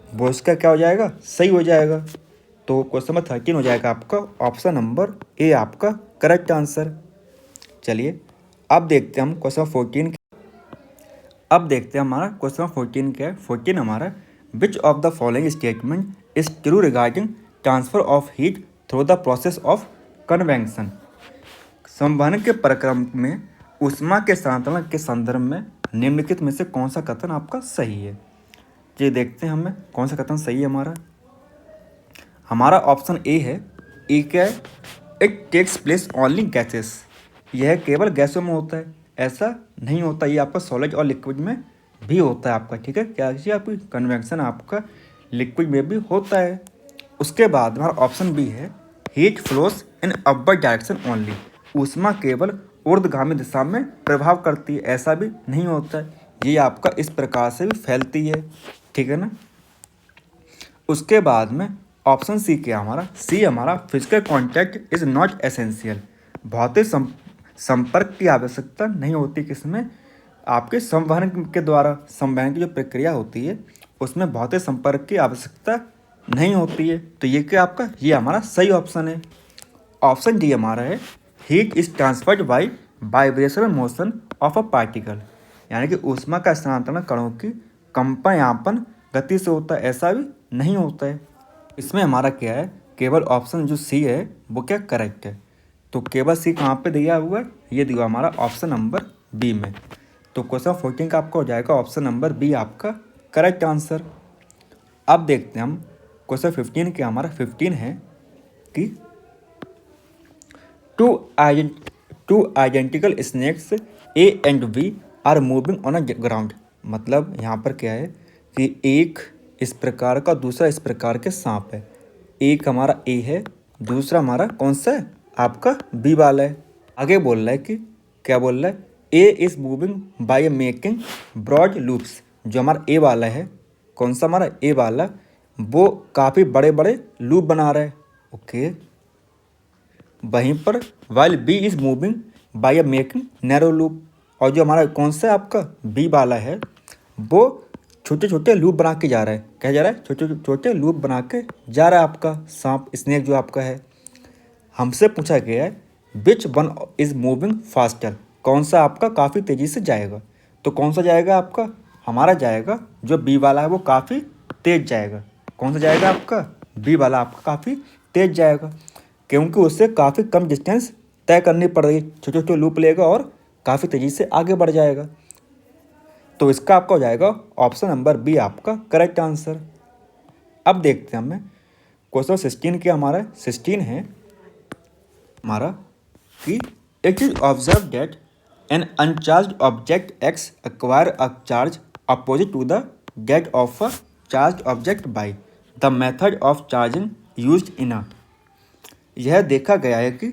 वो इसका क्या हो जाएगा? सही हो जाएगा। तो क्वेश्चन नंबर 13 हो जाएगा आपका ऑप्शन नंबर ए आपका करेक्ट आंसर। चलिए अब देखते हैं हम क्वेश्चन 14। अब देखते हैं हमारा क्वेश्चन 14 क्या है। 14 हमारा, which of the following statement is true regarding transfer of heat through the process of convection. संवहन के प्रक्रम में ऊष्मा के स्थानांतरण के संदर्भ में निम्नलिखित में से कौन सा कथन आपका सही है? ये देखते हैं हमें कौन सा कथन सही है हमारा ऑप्शन ए है। ए क्या है? It takes place only gases. यह केवल गैसों में होता है, ऐसा नहीं होता। ये आपका सॉलिड और लिक्विड में भी होता है आपका, ठीक है। क्या चीज़ आपकी? कन्वेक्शन आपका लिक्विड में भी होता है। उसके बाद हमारा ऑप्शन बी है, heat flows in upward direction only. ऊष्मा केवल ऊर्ध्वगामी दिशा में प्रभाव करती है, ऐसा भी नहीं होता है। ये आपका इस प्रकार से भी फैलती है, ठीक है ना। उसके बाद में ऑप्शन सी क्या हमारा? सी हमारा, physical contact is not essential. भौतिक संपर्क की आवश्यकता नहीं होती किसमें? आपके संवहन के द्वारा। संवहन की जो प्रक्रिया होती है उसमें भौतिक संपर्क की आवश्यकता नहीं होती है। तो ये क्या आपका? ये हमारा सही ऑप्शन है। ऑप्शन डी हमारा है, heat is transferred by vibrational motion of a particle. यानी कि ऊष्मा का स्थानांतरण कणों की कंपनयापन गति से होता है, ऐसा भी नहीं होता है। इसमें हमारा क्या है? केवल ऑप्शन जो सी है वो क्या करेक्ट है। तो केवल सी कहाँ पे दिया हुआ है? ये दिया हमारा ऑप्शन नंबर बी में। तो क्वेश्चन 14 का आपका हो जाएगा ऑप्शन नंबर बी आपका करेक्ट आंसर। अब देखते हैं हम क्वेश्चन 15 के। हमारा 15 है कि two identical snakes A and B are moving on a ground. मतलब यहाँ पर क्या है कि एक इस प्रकार का, दूसरा इस प्रकार के सांप है। एक हमारा ए है, दूसरा हमारा कौन सा है? आपका बी वाला है। आगे बोल रहा है कि क्या बोल रहा है? A is moving by making broad loops. जो हमारा ए वाला है, कौन सा हमारा ए वाला, वो काफ़ी बड़े बड़े लूप बना रहा है। ओके, वहीं पर while B is moving by making narrow loop. और जो हमारा कौन सा आपका बी वाला है, वो छोटे छोटे लूप बना के जा रहा है। क्या जा रहा है? छोटे छोटे लूप बना के जा रहा है आपका सांप, स्नेक जो आपका है। हमसे पूछा गया है which one is moving faster. कौन सा आपका काफ़ी तेज़ी से जाएगा? तो कौन सा जाएगा आपका? हमारा जाएगा जो बी वाला है वो काफ़ी तेज जाएगा। कौन सा जाएगा आपका? बी वाला आपका काफ़ी तेज जाएगा, क्योंकि उससे काफ़ी कम डिस्टेंस तय करनी पड़ रही है। छोटे छोटे लूप लेगा और काफ़ी तेज़ी से आगे बढ़ जाएगा। तो इसका आपका हो जाएगा ऑप्शन नंबर बी आपका करेक्ट आंसर। अब देखते हैं हमें क्वेश्चन 16 के। हमारा 16 है हमारा कि it is observe that an uncharge object X acquire a charge opposite to the that of a charge object by the method of charging used in a. यह देखा गया है कि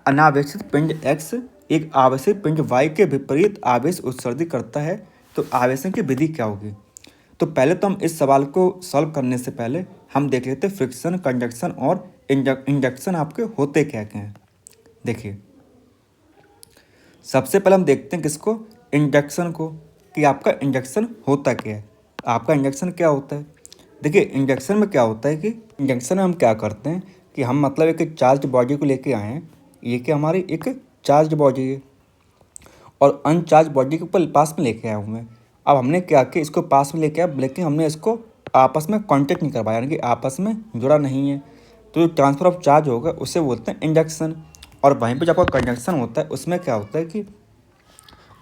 अनावेशित पिंड x एक आवेशित पिंड y के विपरीत आवेश उत्सर्जित करता है। तो आवेशन की विधि क्या होगी? तो पहले तो हम इस सवाल को सॉल्व करने से पहले हम देख लेते हैं फ्रिक्शन, कंडक्शन और इंडक्शन आपके होते क्या क्या हैं। देखिए, सबसे पहले हम देखते हैं किसको, इंडक्शन को, कि आपका इंडक्शन होता क्या है। आपका इंडक्शन क्या होता है, देखिए इंडक्शन में क्या होता है कि इंडक्शन में हम क्या करते हैं कि हम मतलब एक चार्ज बॉडी को लेके आए हैं, ये कि हमारी एक चार्ज बॉडी है और अनचार्ज बॉडी के ऊपर पास में लेके आया हूँ मैं। अब हमने क्या किया, इसको पास में लेके आया, लेकिन हमने इसको आपस में कांटेक्ट नहीं करवाया, यानी कि आपस में जुड़ा नहीं है। तो जो ट्रांसफ़र ऑफ चार्ज होगा उसे बोलते हैं इंडक्शन। और वहीं पे जब आपका कंडक्शन होता है उसमें क्या होता है कि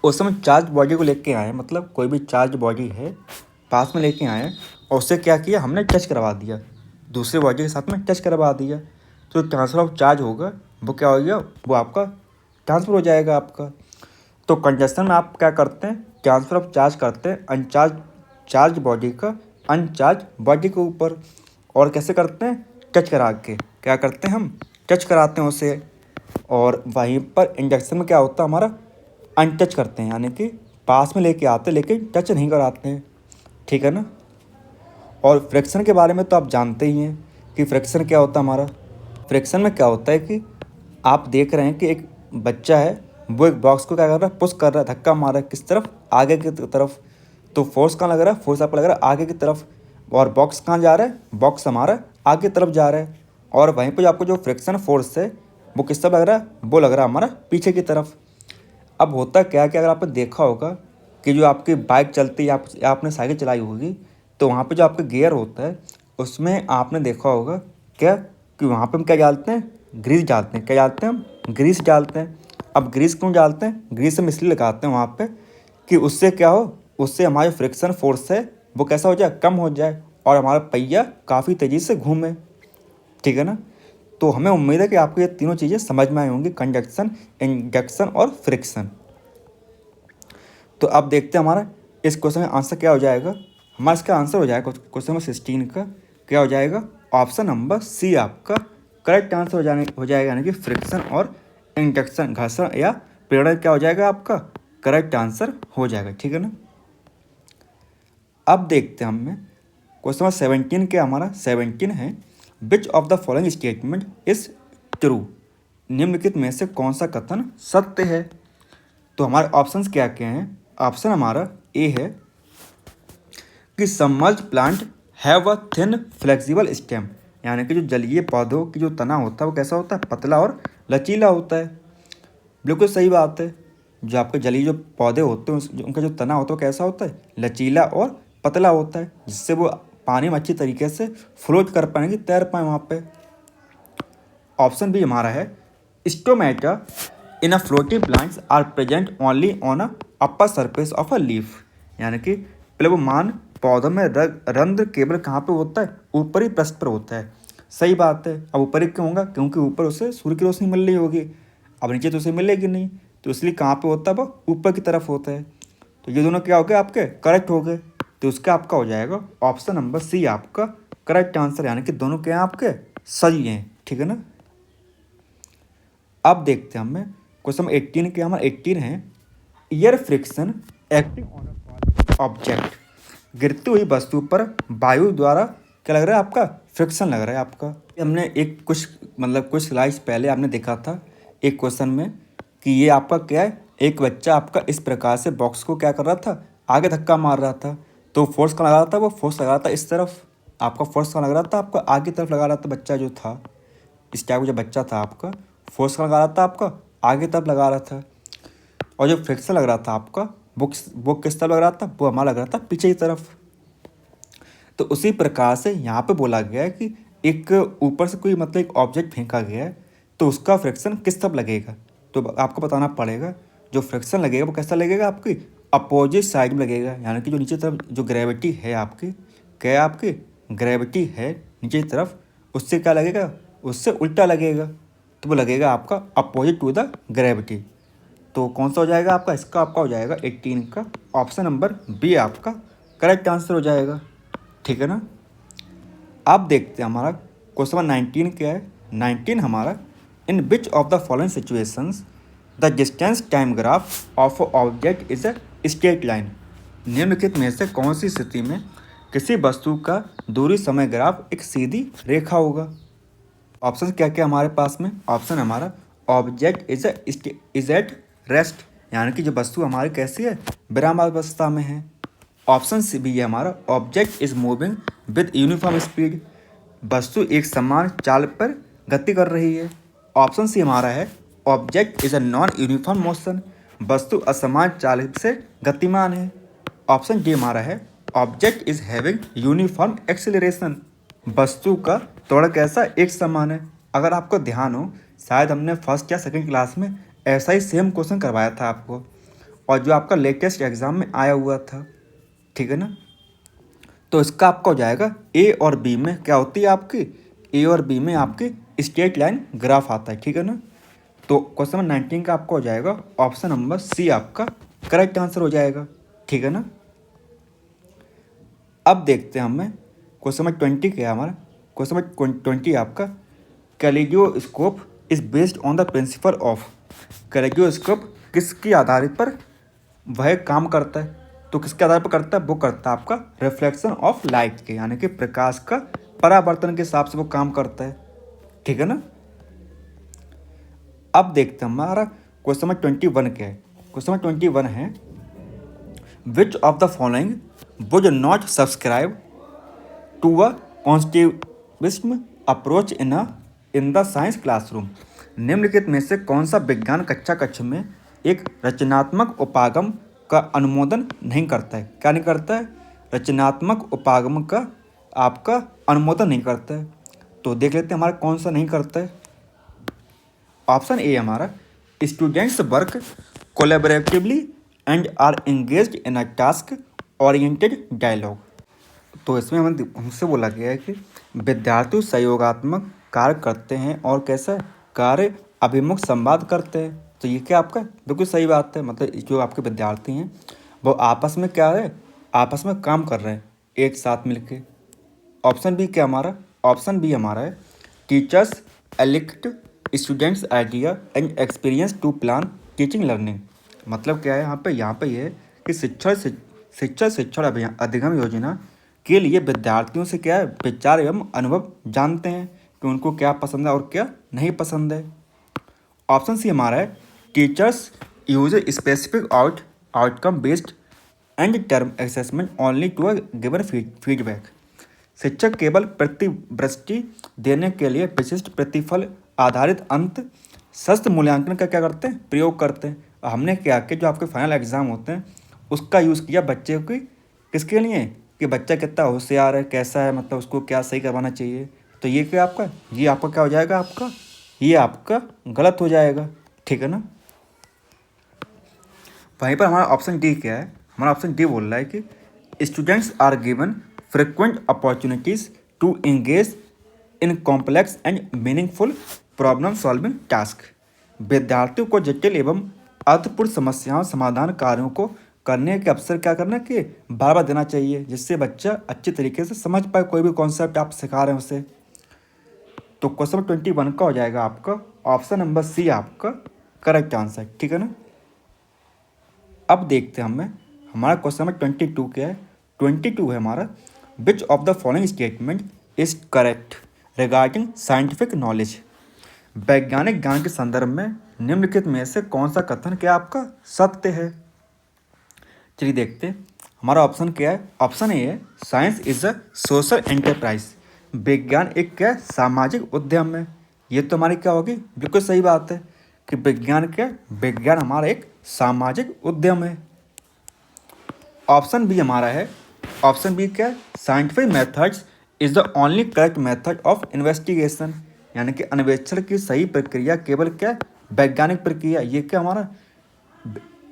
उस समय चार्ज बॉडी को लेके आए, मतलब कोई भी चार्ज बॉडी है पास में लेके आए और उससे क्या किया, हमने टच करवा दिया, दूसरे बॉडी के साथ में टच करवा दिया। तो ट्रांसफ़र ऑफ चार्ज होगा वो क्या हो गया, वो आपका ट्रांसफ़र हो जाएगा आपका। तो कंडक्शन में आप क्या करते हैं, ट्रांसफ़र ऑफ चार्ज करते हैं अनचार्ज चार्ज बॉडी का अनचार्ज बॉडी के ऊपर। और कैसे करते हैं, टच करा के, क्या करते हैं हम टच कराते हैं उसे। और वहीं पर इंडक्शन में क्या होता है हमारा, अनटच करते हैं, यानी कि पास में लेके आते हैं लेकिन टच नहीं कराते हैं, ठीक है ना। और फ्रिक्शन के बारे में तो आप जानते ही हैं कि फ्रिक्शन क्या होता है हमारा। फ्रिक्शन में क्या होता है कि आप देख रहे हैं कि एक बच्चा है, वो एक बॉक्स को क्या कर रहा है, पुश कर रहा है, धक्का मार रहा है, किस तरफ, आगे की तरफ। तो फोर्स कहाँ लग रहा है, फोर्स आपको लग रहा है आगे की तरफ। और बॉक्स कहाँ जा रहा है, बॉक्स हमारा आगे की तरफ जा रहा है। और वहीं पर आपको जो फ्रिक्शन फोर्स है वो किस तरफ लग रहा है, वो लग रहा है हमारा पीछे की तरफ। अब होता क्या है कि अगर आपने देखा होगा कि जो आपकी बाइक चलती है, आपने साइकिल चलाई होगी, तो वहाँ पे जो आपका गियर होता है उसमें आपने देखा होगा क्या कि वहाँ पे हम क्या डालते हैं, ग्रीस डालते हैं। क्या डालते हैं हम, ग्रीस डालते हैं। अब ग्रीस क्यों डालते हैं, ग्रीस हम इसलिए लगाते हैं वहाँ पे कि उससे क्या हो, उससे हमारा जो फ्रिक्शन फोर्स है वो कैसा हो जाए, कम हो जाए और हमारा पहिया काफ़ी तेज़ी से घूमे, ठीक है ना। तो हमें उम्मीद है कि आपको ये तीनों चीज़ें समझ में आई होंगी, कंडक्शन, इंडक्शन और फ्रिक्शन। तो अब देखते हैं हमारा इस क्वेश्चन का आंसर क्या हो जाएगा। हमारा इसका आंसर हो जाएगा क्वेश्चन नंबर 16 का क्या हो जाएगा, ऑप्शन नंबर सी आपका करेक्ट आंसर हो जाएगा, यानी कि फ्रिक्शन और इंडक्शन, घर्षण या प्रेरण क्या हो जाएगा आपका करेक्ट आंसर हो जाएगा, ठीक है ना। अब देखते हैं हमें क्वेश्चन नंबर 17 के, हमारा 17 है, which of the following statement is true, निम्नलिखित में से कौन सा कथन सत्य है। तो हमारे ऑप्शंस क्या क्या हैं, ऑप्शन हमारा ए है कि submerged plant have a thin flexible stem, यानी कि जो जलीय पौधों की जो तना होता है वो कैसा होता है, पतला और लचीला होता है। बिल्कुल सही बात है, जो आपके जलीय जो पौधे होते हैं उनका जो तना होता है वो कैसा होता है, लचीला और पतला होता है, जिससे वो पानी में अच्छी तरीके से फ्लोट कर पाएंगे, तैर पाए वहाँ पे। ऑप्शन बी हमारा है stomata in a floaty plants are present only on a upper surface of a leaf, यानी कि प्लवमान पौधों में रंध्र केवल कहाँ पे होता है, ऊपरी पृष्ठ पर होता है। सही बात है। अब ऊपरी क्यों होगा, क्योंकि ऊपर उसे सूर्य की रोशनी मिल रही होगी, अब नीचे तो उसे मिलेगी नहीं, तो इसलिए कहाँ पे होता है, वो ऊपर की तरफ होता है। तो ये दोनों क्या हो गए आपके, करेक्ट हो गए। तो उसका आपका हो जाएगा ऑप्शन नंबर सी आपका करेक्ट आंसर, यानी कि दोनों क्या हैं आपके सही हैं, ठीक है ना। अब देखते हैं हमें क्वेश्चन 18 के, हमारा 18 है, air friction acting on a falling object, गिरती हुई वस्तु पर वायु द्वारा क्या लग रहा है आपका, फ्रिक्शन लग रहा है आपका। हमने एक कुछ स्लाइड्स पहले आपने देखा था एक क्वेश्चन में कि ये आपका क्या है, एक बच्चा आपका इस प्रकार से बॉक्स को क्या कर रहा था, आगे धक्का मार रहा था। तो फोर्स कहाँ लगा रहा था, वो फोर्स लगा रहा था इस तरफ, आपका फोर्स कहाँ लग रहा था, आपका आगे तरफ लगा रहा था बच्चा जो था, इस टाइप का जो बच्चा था आपका, फोर्स कहाँ लगा रहा था आपका आगे तरफ लगा रहा था। और जो फ्रिक्शन लग रहा था आपका वो किस तरफ लग रहा था, वो हमारा लग रहा था पीछे की तरफ। तो उसी प्रकार से यहाँ पे बोला गया है कि एक ऊपर से कोई मतलब एक ऑब्जेक्ट फेंका गया है तो उसका फ्रिक्शन किस तरफ लगेगा, तो आपको बताना पड़ेगा। जो फ्रिक्शन लगेगा वो कैसा लगेगा, आपकी अपोजिट साइड में लगेगा, यानी कि जो नीचे तरफ जो ग्रेविटी है आपकी, क्या है आपकी ग्रेविटी है नीचे की तरफ, उससे क्या लगेगा, उससे उल्टा लगेगा, तो वो लगेगा आपका अपोजिट टू द ग्रेविटी। तो कौन सा हो जाएगा आपका, इसका आपका हो जाएगा 18 का ऑप्शन नंबर बी आपका करेक्ट आंसर हो जाएगा, ठीक है ना। अब देखते हैं हमारा क्वेश्चन नंबर 19 क्या है। 19 हमारा, in which of the following situations the distance time graph of object is a straight line, निम्नलिखित में से कौन सी स्थिति में किसी वस्तु का दूरी समय ग्राफ एक सीधी रेखा होगा। ऑप्शन क्या क्या हमारे पास में, ऑप्शन हमारा ऑब्जेक्ट इज एट रेस्ट, यानी कि जो वस्तु हमारी कैसी है, विरामावस्था में है। ऑप्शन सी भी है हमारा, object is moving with uniform speed, वस्तु एक समान चाल पर गति कर रही है। ऑप्शन सी हमारा है, object is a non uniform motion, वस्तु असमान चाल से गतिमान है। ऑप्शन डी हमारा है, object is having uniform acceleration, वस्तु का त्वरण कैसा एक समान है। अगर आपको ध्यान हो, शायद हमने फर्स्ट या सेकंड क्लास में ऐसा ही सेम क्वेश्चन करवाया था आपको, और जो आपका लेटेस्ट एग्जाम में आया हुआ था, ठीक है ना। तो इसका आपका हो जाएगा ए और बी में क्या होती है आपकी, ए और बी में आपकी स्ट्रेट लाइन ग्राफ आता है, ठीक है ना। तो क्वेश्चन नंबर 19 का आपका हो जाएगा ऑप्शन नंबर सी आपका करेक्ट आंसर हो जाएगा, ठीक है ना। अब देखते हैं हमें क्वेश्चन नंबर 20 क्या है हमारा। क्वेश्चन नंबर 20 आपका, kaleidoscope is based on the principle of, kaleidoscope किसके आधारित पर वह काम करता है, तो किसके आधार पर करता है, वो करता है आपका रिफ्लेक्शन ऑफ लाइट के, यानी कि प्रकाश का परावर्तन के हिसाब से वो काम करता है, ठीक है ना। अब देखते हैं हमारा क्वेश्चन नंबर 21 क्या है। क्वेश्चन नंबर 21 है, which of the following would not subscribe to a constitutionism approach in the science classroom, निम्नलिखित में से कौन सा विज्ञान कक्षा में एक रचनात्मक उपागम का अनुमोदन नहीं करता है। क्या नहीं करता है, रचनात्मक उपागम का आपका अनुमोदन नहीं करता है। तो देख लेते हैं हमारा कौन सा नहीं करता है। ऑप्शन ए हमारा, students work collaboratively and are engaged in a task oriented dialogue. तो इसमें हमसे बोला गया है कि विद्यार्थी सहयोगात्मक कार्य करते हैं और कैसा कार्य अभिमुख संवाद करते हैं। तो ये क्या आपका बिल्कुल सही बात है, मतलब जो आपके विद्यार्थी हैं वो आपस में क्या है, आपस में काम कर रहे हैं एक साथ मिलके। ऑप्शन बी क्या हमारा, ऑप्शन बी हमारा है, teachers elicit students idea and experience to plan teaching learning. मतलब क्या है यहाँ पे ये है कि शिक्षण अभियान अधिगम योजना के लिए विद्यार्थियों से क्या है, विचार एवं अनुभव जानते हैं कि उनको क्या पसंद है और क्या नहीं पसंद है। ऑप्शन सी हमारा है, teachers use specific outcome based end term assessment only to a given feedback. शिक्षक केवल प्रतिवृष्टि देने के लिए विशिष्ट प्रतिफल आधारित अंत शस्त्र मूल्यांकन का क्या करते हैं, प्रयोग करते हैं। हमने क्या कि जो आपके फाइनल एग्जाम होते हैं उसका यूज़ किया बच्चे की किसके लिए, कि बच्चा कितना होशियार है, कैसा है, मतलब उसको क्या सही करवाना चाहिए। तो ये क्या आपका, ये आपका क्या हो जाएगा, आपका ये आपका गलत हो जाएगा, ठीक है ना। वहीं पर हमारा ऑप्शन डी क्या है, हमारा ऑप्शन डी बोल रहा है कि students are given frequent opportunities to engage in complex and meaningful problem solving task. विद्यार्थियों को जटिल एवं अर्थपूर्ण समस्याओं समाधान कार्यों को करने के अवसर क्या करना कि बार बार देना चाहिए, जिससे बच्चा अच्छे तरीके से समझ पाए कोई भी कॉन्सेप्ट आप सिखा रहे हैं उसे। तो क्वेश्चन नंबर 21 का हो जाएगा आपका ऑप्शन नंबर सी आपका करेक्ट आंसर, ठीक है ना। अब देखते हैं हमें हमारा क्वेश्चन नंबर 22 क्या है। 22 है हमारा, which of the following statement is correct regarding scientific knowledge. वैज्ञानिक ज्ञान के संदर्भ में निम्नलिखित में से कौन सा कथन क्या आपका सत्य है। चलिए देखते हैं हमारा ऑप्शन क्या है। ऑप्शन ए है, science is a social enterprise, विज्ञान एक क्या सामाजिक उद्यम है। ये तो हमारी क्या होगी, बिल्कुल सही बात है कि विज्ञान हमारा एक सामाजिक उद्यम है। ऑप्शन बी हमारा है, ऑप्शन बी क्या है, scientific methods is the only correct method of investigation, यानी कि अन्वेषण की सही प्रक्रिया केवल क्या वैज्ञानिक प्रक्रिया। ये क्या हमारा,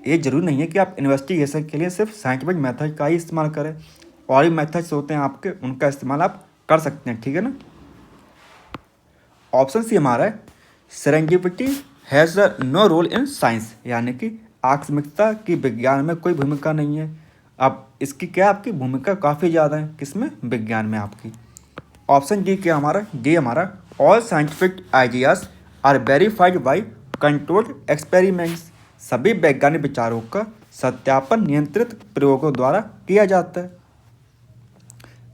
ये जरूरी नहीं है कि आप इन्वेस्टिगेशन के लिए सिर्फ साइंटिफिक मेथड का ही इस्तेमाल करें, और भी मेथड्स होते हैं आपके, उनका इस्तेमाल आप कर सकते हैं, ठीक है ना। ऑप्शन सी हमारा है, serendipity has no role in science, यानी कि आकस्मिकता की विज्ञान में कोई भूमिका नहीं है। अब इसकी क्या आपकी भूमिका काफ़ी ज़्यादा है, किसमें, विज्ञान में आपकी। ऑप्शन डी क्या हमारा, डी हमारा, all scientific ideas are verified by controlled experiments, सभी वैज्ञानिक विचारों का सत्यापन नियंत्रित प्रयोगों द्वारा किया जाता है।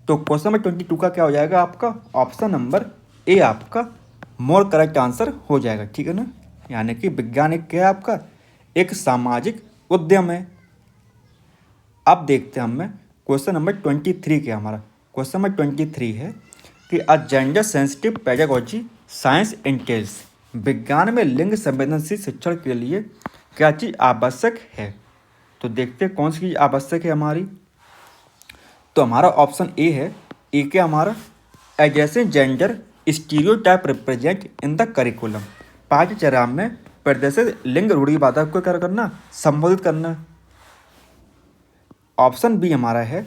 तो क्वेश्चन नंबर 22 का क्या हो जाएगा आपका, ऑप्शन नंबर ए आपका मोर करेक्ट आंसर हो जाएगा, ठीक है ना। यानी कि विज्ञान एक क्या है आपका, एक सामाजिक उद्यम है। अब देखते हैं हमें क्वेश्चन नंबर 23 के हमारा क्वेश्चन नंबर 23 है कि a gender sensitive pedagogy science entails, विज्ञान में लिंग संवेदनशील शिक्षण के लिए क्या चीज़ आवश्यक है। तो देखते हैं कौन सी चीज़ आवश्यक है हमारी। तो हमारा ऑप्शन ए है। ए के हमारा adjacent gender stereotype represent in the curriculum, पाठ्यक्रम में प्रदर्शित लिंग रूढ़िवाद को क्या करना, संबोधित करना। ऑप्शन बी हमारा है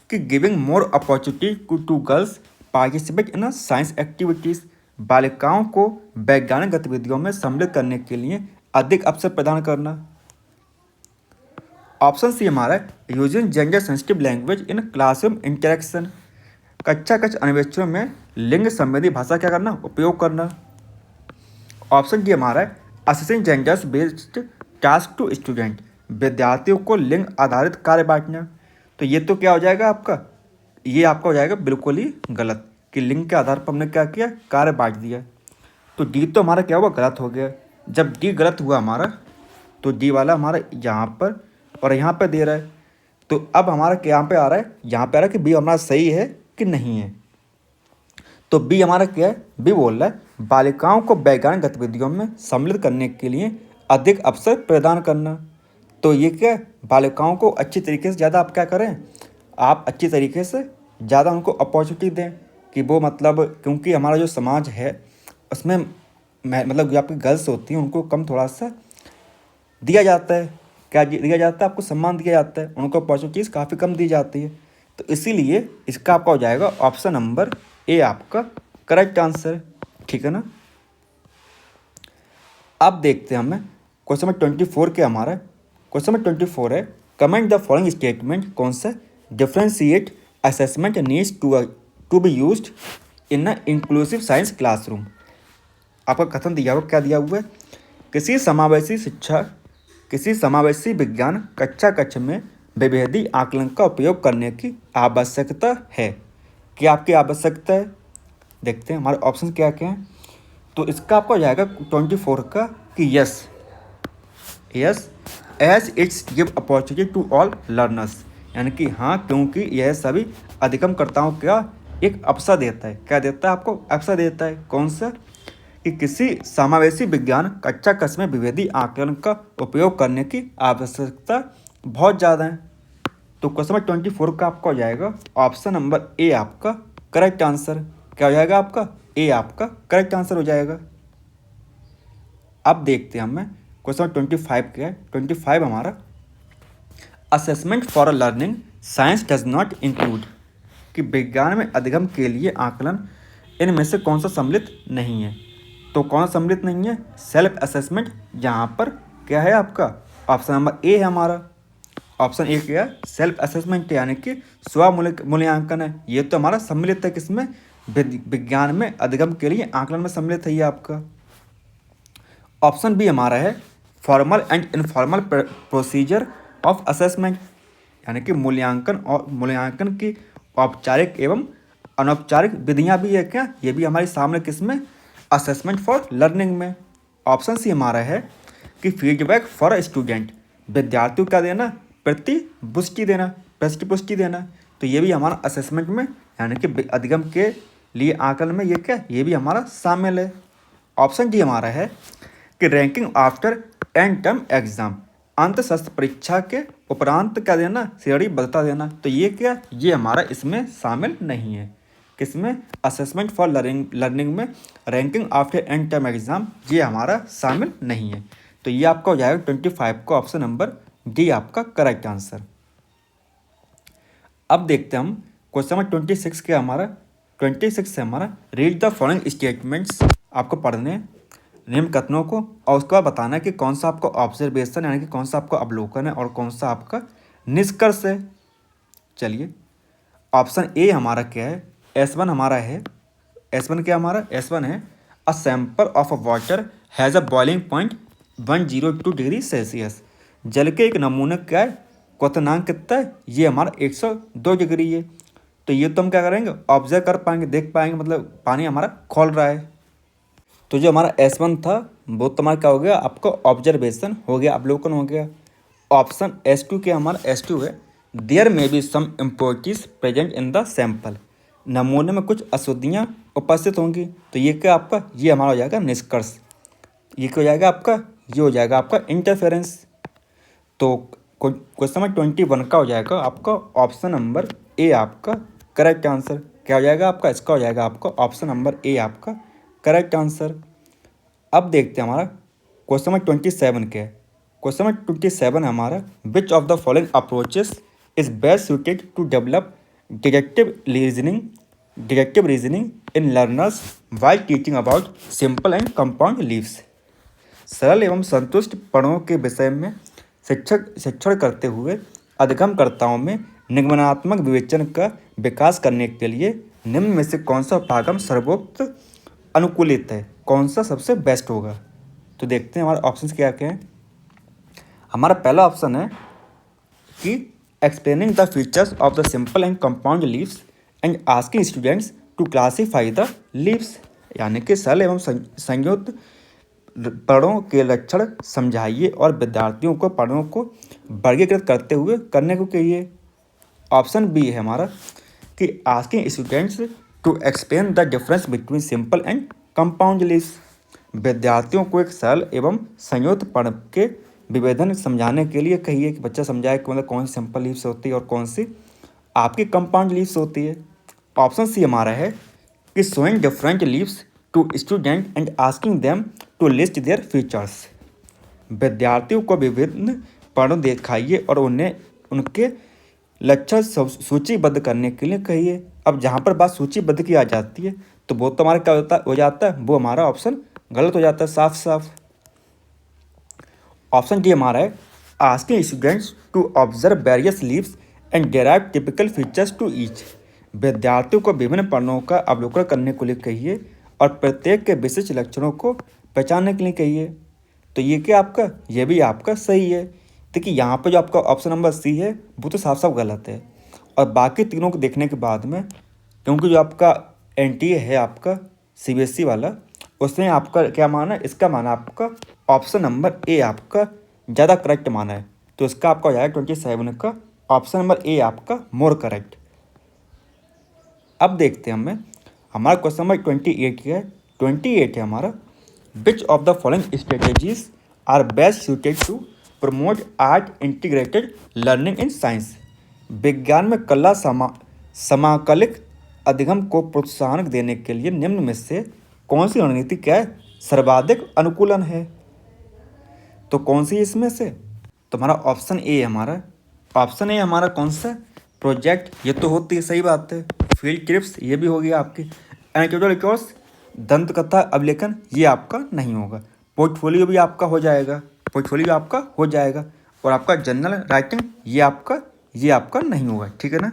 कि giving more opportunity to girls participate in science activities, बालिकाओं को वैज्ञानिक गतिविधियों में सम्मिलित करने के लिए अधिक अवसर प्रदान करना। ऑप्शन सी हमारा है using gender sensitive language in classroom interaction, कक्षा अन्वेषणों में लिंग संबंधी भाषा क्या करना, उपयोग करना। ऑप्शन डी हमारा है assessing genders based task to student, विद्यार्थियों को लिंग आधारित कार्य बांटना। तो ये तो क्या हो जाएगा आपका, ये आपका हो जाएगा बिल्कुल ही गलत कि लिंग के आधार पर हमने क्या किया, कार्य बांट दिया। तो डी तो हमारा क्या हुआ, गलत हो गया। जब डी गलत हुआ हमारा तो डी वाला हमारा यहाँ पर और यहाँ पर दे रहा है। तो अब हमारा क्या यहाँ पे आ रहा है, यहाँ पे आ रहा है कि बी हमारा सही है कि नहीं है। तो बी हमारा क्या है, बी बोल रहा है बालिकाओं को वैज्ञानिक गतिविधियों में सम्मिलित करने के लिए अधिक अवसर प्रदान करना। तो ये क्या है, बालिकाओं को अच्छी तरीके से ज़्यादा आप क्या करें, आप अच्छी तरीके से ज़्यादा उनको अपॉर्चुनिटी दें कि वो मतलब, क्योंकि हमारा जो समाज है उसमें मतलब जो आपकी गर्ल्स होती हैं उनको कम थोड़ा सा दिया जाता है, क्या दिया जाता है, आपको सम्मान दिया जाता है, उनको अपॉर्चुनिटीज़ काफ़ी कम दी जाती है। तो इसीलिए इसका आपका हो जाएगा ऑप्शन नंबर ए आपका करेक्ट आंसर, ठीक है ना। अब देखते हैं हमें क्वेश्चन नंबर 24 के हमारा क्वेश्चन नंबर 24 है कमेंट द फॉलोइंग स्टेटमेंट, कौन सा, differentiate assessment needs to be used in a inclusive science classroom. आपका कथन दिया हुआ, क्या दिया हुआ है, किसी समावेशी विज्ञान कक्ष में विभेदी आकलन का उपयोग करने की आवश्यकता है। क्या आपकी आवश्यकता है, देखते हैं हमारे ऑप्शन क्या क्या हैं। तो इसका आपको हो जाएगा 24 का कि yes as it's give opportunity to all learners, यानी कि हाँ, क्योंकि यह सभी अधिगमकर्ताओं का एक अवसर देता है। क्या देता है आपको, अवसर देता है। कौन सा, कि किसी समावेशी विज्ञान कक्ष में विभेदी आकलन का उपयोग करने की आवश्यकता बहुत ज़्यादा है। तो क्वेश्चन नंबर 24 का आपका हो जाएगा ऑप्शन नंबर ए आपका करेक्ट आंसर। क्या हो जाएगा आपका, ए आपका करेक्ट आंसर हो जाएगा। अब देखते हैं हमें क्वेश्चन नंबर 25 क्या है। 25 हमारा assessment for a learning science does not include, कि विज्ञान में अधिगम के लिए आकलन इनमें से कौन सा सम्मिलित नहीं है। तो कौन सा सम्मिलित नहीं है, सेल्फ असेसमेंट। यहाँ पर क्या है आपका ऑप्शन नंबर ए है हमारा। ऑप्शन ए क्या है, सेल्फ असेसमेंट, यानी कि स्व मूल्यांकन है। ये तो हमारा सम्मिलित है, किसमें, विज्ञान में अधिगम के लिए आकलन में सम्मिलित है ये आपका। ऑप्शन बी हमारा है formal and informal procedure of assessment, यानी कि मूल्यांकन की औपचारिक एवं अनौपचारिक विधियां भी है क्या, ये भी हमारे सामने किसमें, असेसमेंट फॉर लर्निंग में। ऑप्शन सी हमारा है कि फीडबैक फॉर अ स्टूडेंट, विद्यार्थियों का देना, प्रतिपुष्टि देना। तो ये भी हमारा असेसमेंट में, यानी कि अधिगम के लिए आकलन में ये क्या, ये भी हमारा शामिल है। ऑप्शन डी हमारा है कि ranking after and term exam, अंत शस्त्र परीक्षा के उपरांत क्या देना, श्रेणी बदलता देना। तो ये क्या, ये हमारा इसमें शामिल नहीं है। किसमें, असेसमेंट फॉर लर्निंग में ranking after and term exam, ये हमारा शामिल नहीं है। तो ये आपका हो जाएगा 25 का ऑप्शन नंबर डी आपका करेक्ट आंसर। अब देखते हैं हम क्वेश्चन नंबर 26 के हमारा 26 से हमारा रीड द फॉलोइंग स्टेटमेंट्स, आपको पढ़ने निम्न कथनों को और उसके बाद बताना है कि कौन सा आपका ऑब्जर्वेशन, यानी कि कौन सा आपका अवलोकन है और कौन सा आपका निष्कर्ष है। चलिए, ऑप्शन ए हमारा क्या है, S1 हमारा है, S1 क्या हमारा, S1 है a sample of a water has a boiling point 102 degree Celsius, जल के एक नमूने का क्वथनांक कितना है, ये हमारा 102 डिग्री है। तो ये तो हम क्या करेंगे, ऑब्जर्व कर पाएंगे, देख पाएंगे, मतलब पानी हमारा खोल रहा है। तो जो हमारा S1 था वो तुम्हारा क्या हो गया, आपका ऑब्जर्वेशन हो गया, अवलोकन हो गया। ऑप्शन S2 क्या हमारा S2 है, there may be some impurities present in the sample, नमूने में कुछ अशुद्धियाँ उपस्थित होंगी। तो ये क्या आपका, ये हमारा हो जाएगा निष्कर्ष। ये क्या हो जाएगा आपका, ये हो जाएगा आपका इंटरफेरेंस। तो क्वेश्चन नंबर 21 का हो जाएगा आपका ऑप्शन नंबर ए आपका करेक्ट आंसर। क्या हो जाएगा आपका, इसका हो जाएगा आपका ऑप्शन नंबर ए आपका करेक्ट आंसर। अब देखते हैं हमारा क्वेश्चन नंबर 27 क्या है। क्वेश्चन नंबर 27 हमारा, which of the following approaches is best suited to develop deductive reasoning in learners while teaching about simple and compound leaves. सरल एवं संतुष्ट पढ़ों के विषय में शिक्षण करते हुए अधिगमकर्ताओं में निगमनात्मक विवेचन का विकास करने के लिए निम्न में से कौन सा उपागम सर्वोक्त अनुकूलित है, कौन सा सबसे बेस्ट होगा। तो देखते हैं हमारे ऑप्शंस क्या क्या हैं। हमारा पहला ऑप्शन है कि explaining the features of the simple and compound leaves and asking students to classify the leaves, यानी कि सरल एवं संयुक्त पढ़ों के लक्षण समझाइए और विद्यार्थियों को पढ़ों को वर्गीकृत करते हुए करने को कहिए। ऑप्शन बी है हमारा कि asking students to explain the difference between simple and compound leaves, विद्यार्थियों को एक सरल एवं संयुक्त पढ़ के विभेदन समझाने के लिए कहिए कि बच्चा समझाए कि मतलब कौन सी सिंपल लीव्स होती है और कौन सी आपकी कंपाउंड लीव्स होती है। ऑप्शन सी हमारा है कि showing different leaves to student and asking them to list their features, विद्यार्थियों को विभिन्न पढ़ दिखाइए और उन्हें उनके लक्षण सूचीबद्ध करने के लिए कहिए। अब जहाँ पर बात सूचीबद्ध की आ जाती है तो वो तो हमारा क्या हो जाता है, वो हमारा ऑप्शन गलत हो जाता है साफ साफ। ऑप्शन डी हमारा है asking students to observe various leaves and derive typical features to each, विद्यार्थियों को विभिन्न पन्नों का अवलोकन करने के लिए कहिए और प्रत्येक के विशिष्ट लक्षणों को पहचानने के लिए कहिए। तो ये क्या आपका, ये भी आपका सही है। देखिए यहाँ पे जो आपका ऑप्शन नंबर सी है वो तो साफ साफ गलत है, और बाकी तीनों को देखने के बाद में, क्योंकि जो आपका एनटीए है आपका सीबीएसई वाला, उसने आपका क्या माना, इसका माना आपका ऑप्शन नंबर ए आपका ज़्यादा करेक्ट माना है। तो इसका आपका हो जाएगा 27 का ऑप्शन नंबर ए आपका मोर करेक्ट। अब देखते हैं हमारा क्वेश्चन नंबर 28 है। 28 है हमारा, which of the following strategies are best suited to promote art integrated learning in science, विज्ञान में कला समाकलित अधिगम को प्रोत्साहन देने के लिए निम्न में से कौन सी रणनीति क्या है सर्वाधिक अनुकूलन है। तो कौन सी इसमें से, तो हमारा ऑप्शन ए हमारा कौन सा प्रोजेक्ट, ये तो होती है, सही बात है। फील्ड ट्रिप्स ये भी होगी आपकी। एनेक्डोटल रिकॉर्ड्स, दंत कथा अभिलेखन, ये आपका नहीं होगा। पोर्टफोलियो भी आपका हो जाएगा, और आपका जर्नल राइटिंग ये आपका नहीं होगा, ठीक है ना।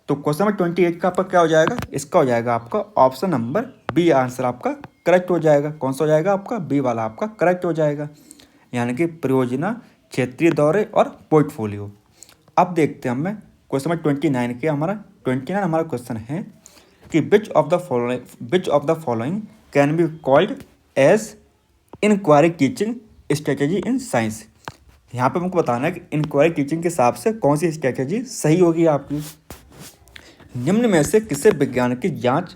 तो क्वेश्चन नंबर 28 का आपका क्या हो जाएगा, इसका हो जाएगा आपका ऑप्शन नंबर बी आंसर आपका करेक्ट हो जाएगा। कौन सा हो जाएगा आपका, बी वाला आपका करेक्ट हो जाएगा, यानी कि परियोजना, क्षेत्रीय दौरे और पोर्टफोलियो। अब देखते हैं क्वेश्चन नंबर 29 के हमारा 29 हमारा क्वेश्चन है कि which of the following can be called as inquiry teaching strategy in science. यहाँ पे हमको बताना है कि इंक्वायरी टीचिंग के हिसाब से कौन सी स्ट्रेटेजी सही होगी आपकी। निम्न में से किसे विज्ञान की जांच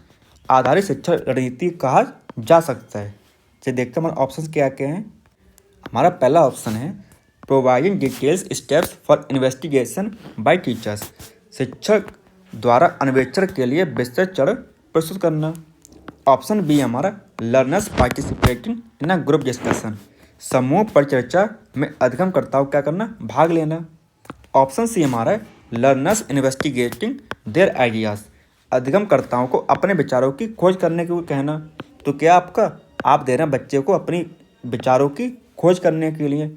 आधारित शिक्षा रणनीति कहा जा सकता है। चलिए देखते हैं हमारे ऑप्शन क्या क्या हैं। हमारा पहला ऑप्शन है providing details steps for investigation by teachers, शिक्षक द्वारा अन्वेषण के लिए विस्तृत चरण प्रस्तुत करना। ऑप्शन बी हमारा learners participating in a group discussion, समूह परिचर्चा में अधिगमकर्ताओं क्या करना, भाग लेना। ऑप्शन सी हमारा है लर्नर्स इन्वेस्टिगेटिंग देयर आइडियाज़, अधिगमकर्ताओं को अपने विचारों की खोज करने को कहना। तो क्या आप दे रहे हैं बच्चे को अपनी विचारों की खोज करने के लिए।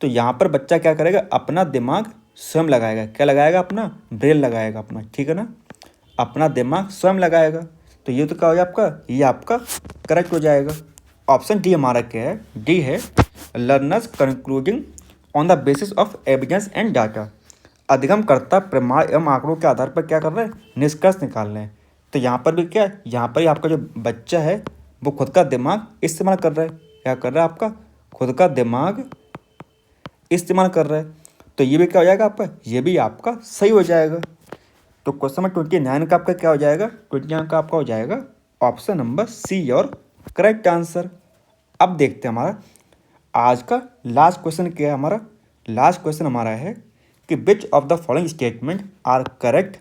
तो यहाँ पर बच्चा क्या करेगा, अपना दिमाग स्वयं लगाएगा। क्या लगाएगा, अपना ब्रेन लगाएगा अपना, ठीक है ना, अपना दिमाग स्वयं लगाएगा। तो ये तो क्या हो गया आपका, ये आपका करेक्ट हो जाएगा। ऑप्शन डी हमारा क्या है, डी है learners concluding on the basis of evidence and data, अधिगमकर्ता प्रमाण एवं आंकड़ों के आधार पर क्या कर रहे हैं, निष्कर्ष निकाल रहे हैं। तो यहाँ पर भी क्या, यहाँ पर ही आपका जो बच्चा है वो खुद का दिमाग इस्तेमाल कर रहा है, क्या कर रहा है आपका, खुद का दिमाग इस्तेमाल कर रहा है। तो ये भी क्या हो जाएगा आपका, ये भी आपका सही हो जाएगा। तो क्वेश्चन नंबर 29 का आपका क्या हो जाएगा, 29 का आपका हो जाएगा ऑप्शन नंबर सी और करेक्ट आंसर। अब देखते हैं हमारा आज का लास्ट क्वेश्चन क्या है। हमारा लास्ट क्वेश्चन हमारा है कि which of the following statement are correct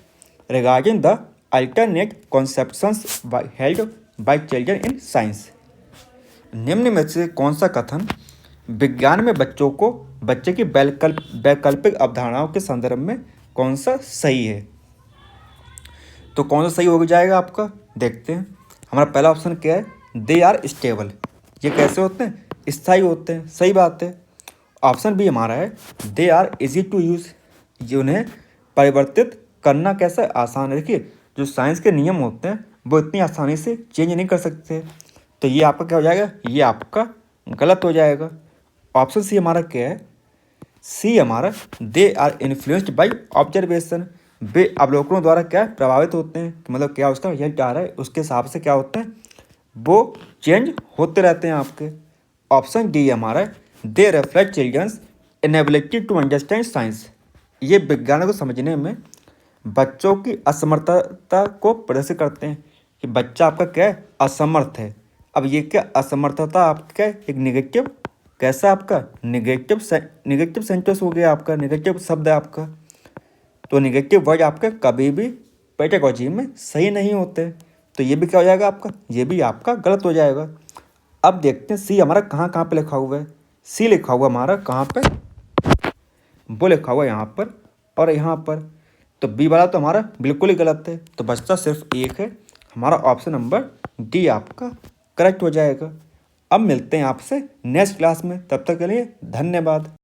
regarding the alternate conceptions held by children in science. निम्न में से कौन सा कथन विज्ञान में बच्चे की वैकल्पिक अवधारणाओं के संदर्भ में कौन सा सही है। तो कौन सा सही हो जाएगा आपका, देखते हैं। हमारा पहला ऑप्शन क्या है, दे आर स्टेबल। ये कैसे होते हैं, स्थायी होते हैं, सही बात है। ऑप्शन बी हमारा है they are easy to use. ये उन्हें परिवर्तित करना कैसा आसान है। देखिए जो साइंस के नियम होते हैं वो इतनी आसानी से चेंज नहीं कर सकते। तो ये आपका क्या हो जाएगा, ये आपका गलत हो जाएगा। ऑप्शन सी हमारा क्या है, सी हमारा they are influenced by observation. वे अवलोकनों द्वारा क्या प्रभावित होते हैं, मतलब क्या उसका रिजल्ट आ रहा है उसके हिसाब से क्या होते हैं, वो चेंज होते रहते हैं आपके। ऑप्शन डी हमारा they reflect children's inability to understand science. ये विज्ञान को समझने में बच्चों की असमर्थता को प्रदर्शित करते हैं कि बच्चा आपका क्या है, असमर्थ है। अब ये क्या असमर्थता आपका एक निगेटिव, कैसा आपका निगेटिव सेंटेंस हो गया, आपका निगेटिव शब्द है आपका। तो निगेटिव वर्ड आपके कभी भी पेडागोजी में सही नहीं होते। तो ये भी क्या हो जाएगा आपका, ये भी आपका गलत हो जाएगा। अब देखते हैं सी हमारा कहाँ कहाँ पे लिखा हुआ है। सी लिखा हुआ हमारा कहाँ पे, वो लिखा हुआ है यहाँ पर और यहाँ पर। तो बी वाला तो हमारा बिल्कुल ही गलत है। तो बचता सिर्फ एक है, हमारा ऑप्शन नंबर डी आपका करेक्ट हो जाएगा। अब मिलते हैं आपसे नेक्स्ट क्लास में, तब तक के लिए धन्यवाद।